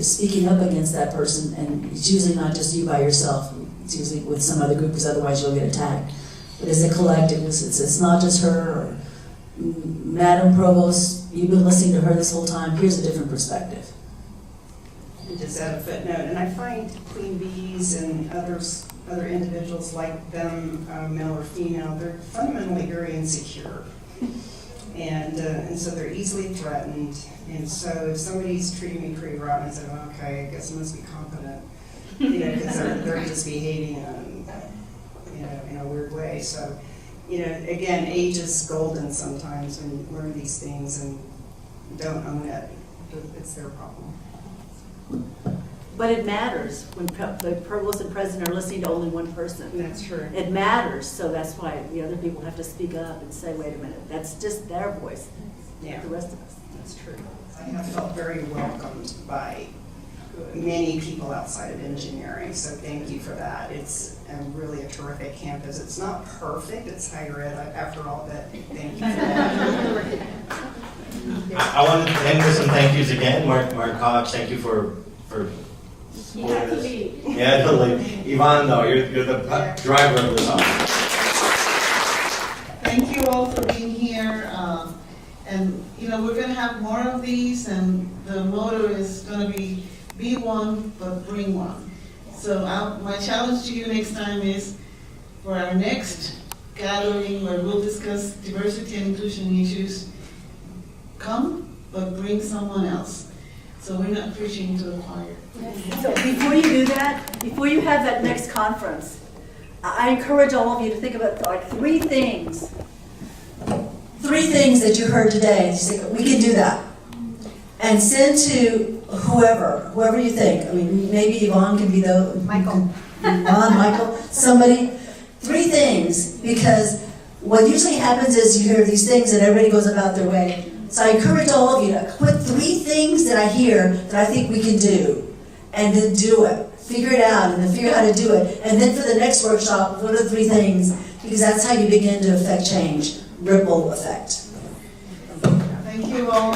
Speaking up against that person, and it's usually not just you by yourself. It's usually with some other group, because otherwise you'll get attacked. But as a collective, it's not just her or Madam Provost. You've been listening to her this whole time. Here's a different perspective. Just add a footnote, and I find queen bees and other individuals like them, male or female, they're fundamentally very insecure. And so they're easily threatened. And so if somebody's treating me pretty rotten, I say, well, okay, I guess I must be competent, you know, because they're just behaving, you know, in a weird way. So, you know, again, age is golden sometimes when you learn these things and don't own it. It's their problem. But it matters when the provost and president are listening to only one person. That's true. It matters, so that's why the other people have to speak up and say, wait a minute, that's just their voice, Yeah, the rest of us. that's true. I have felt very welcomed by many people outside of engineering, so thank you for that. It's really a terrific campus. It's not perfect, it's higher ed after all, but thank you for that. I want to end with some thank yous again. Mark Cox, thank you for You have to leave. Yeah, totally. Yvonne, though, you're the driver of this office. Thank you all for being here. And, you know, we're going to have more of these, and the motto is going to be one, but bring one. So my challenge to you next time is for our next gathering where we'll discuss diversity and inclusion issues, come, but bring someone else. So we're not preaching to the choir. So before you do that, before you have that next conference, I encourage all of you to think about like three things. 3 things that you heard today. You say, we can do that. And send to whoever you think. I mean, maybe Yvonne can be the... Michael. Yvonne, Michael, somebody. 3 things, because what usually happens is you hear these things and everybody goes about their way. So I encourage all of you to put 3 things that I hear that I think we can do, and then do it. Figure it out, and then figure out how to do it. And then for the next workshop, what are the 3 things? Because that's how you begin to affect change. Ripple effect. Thank you all.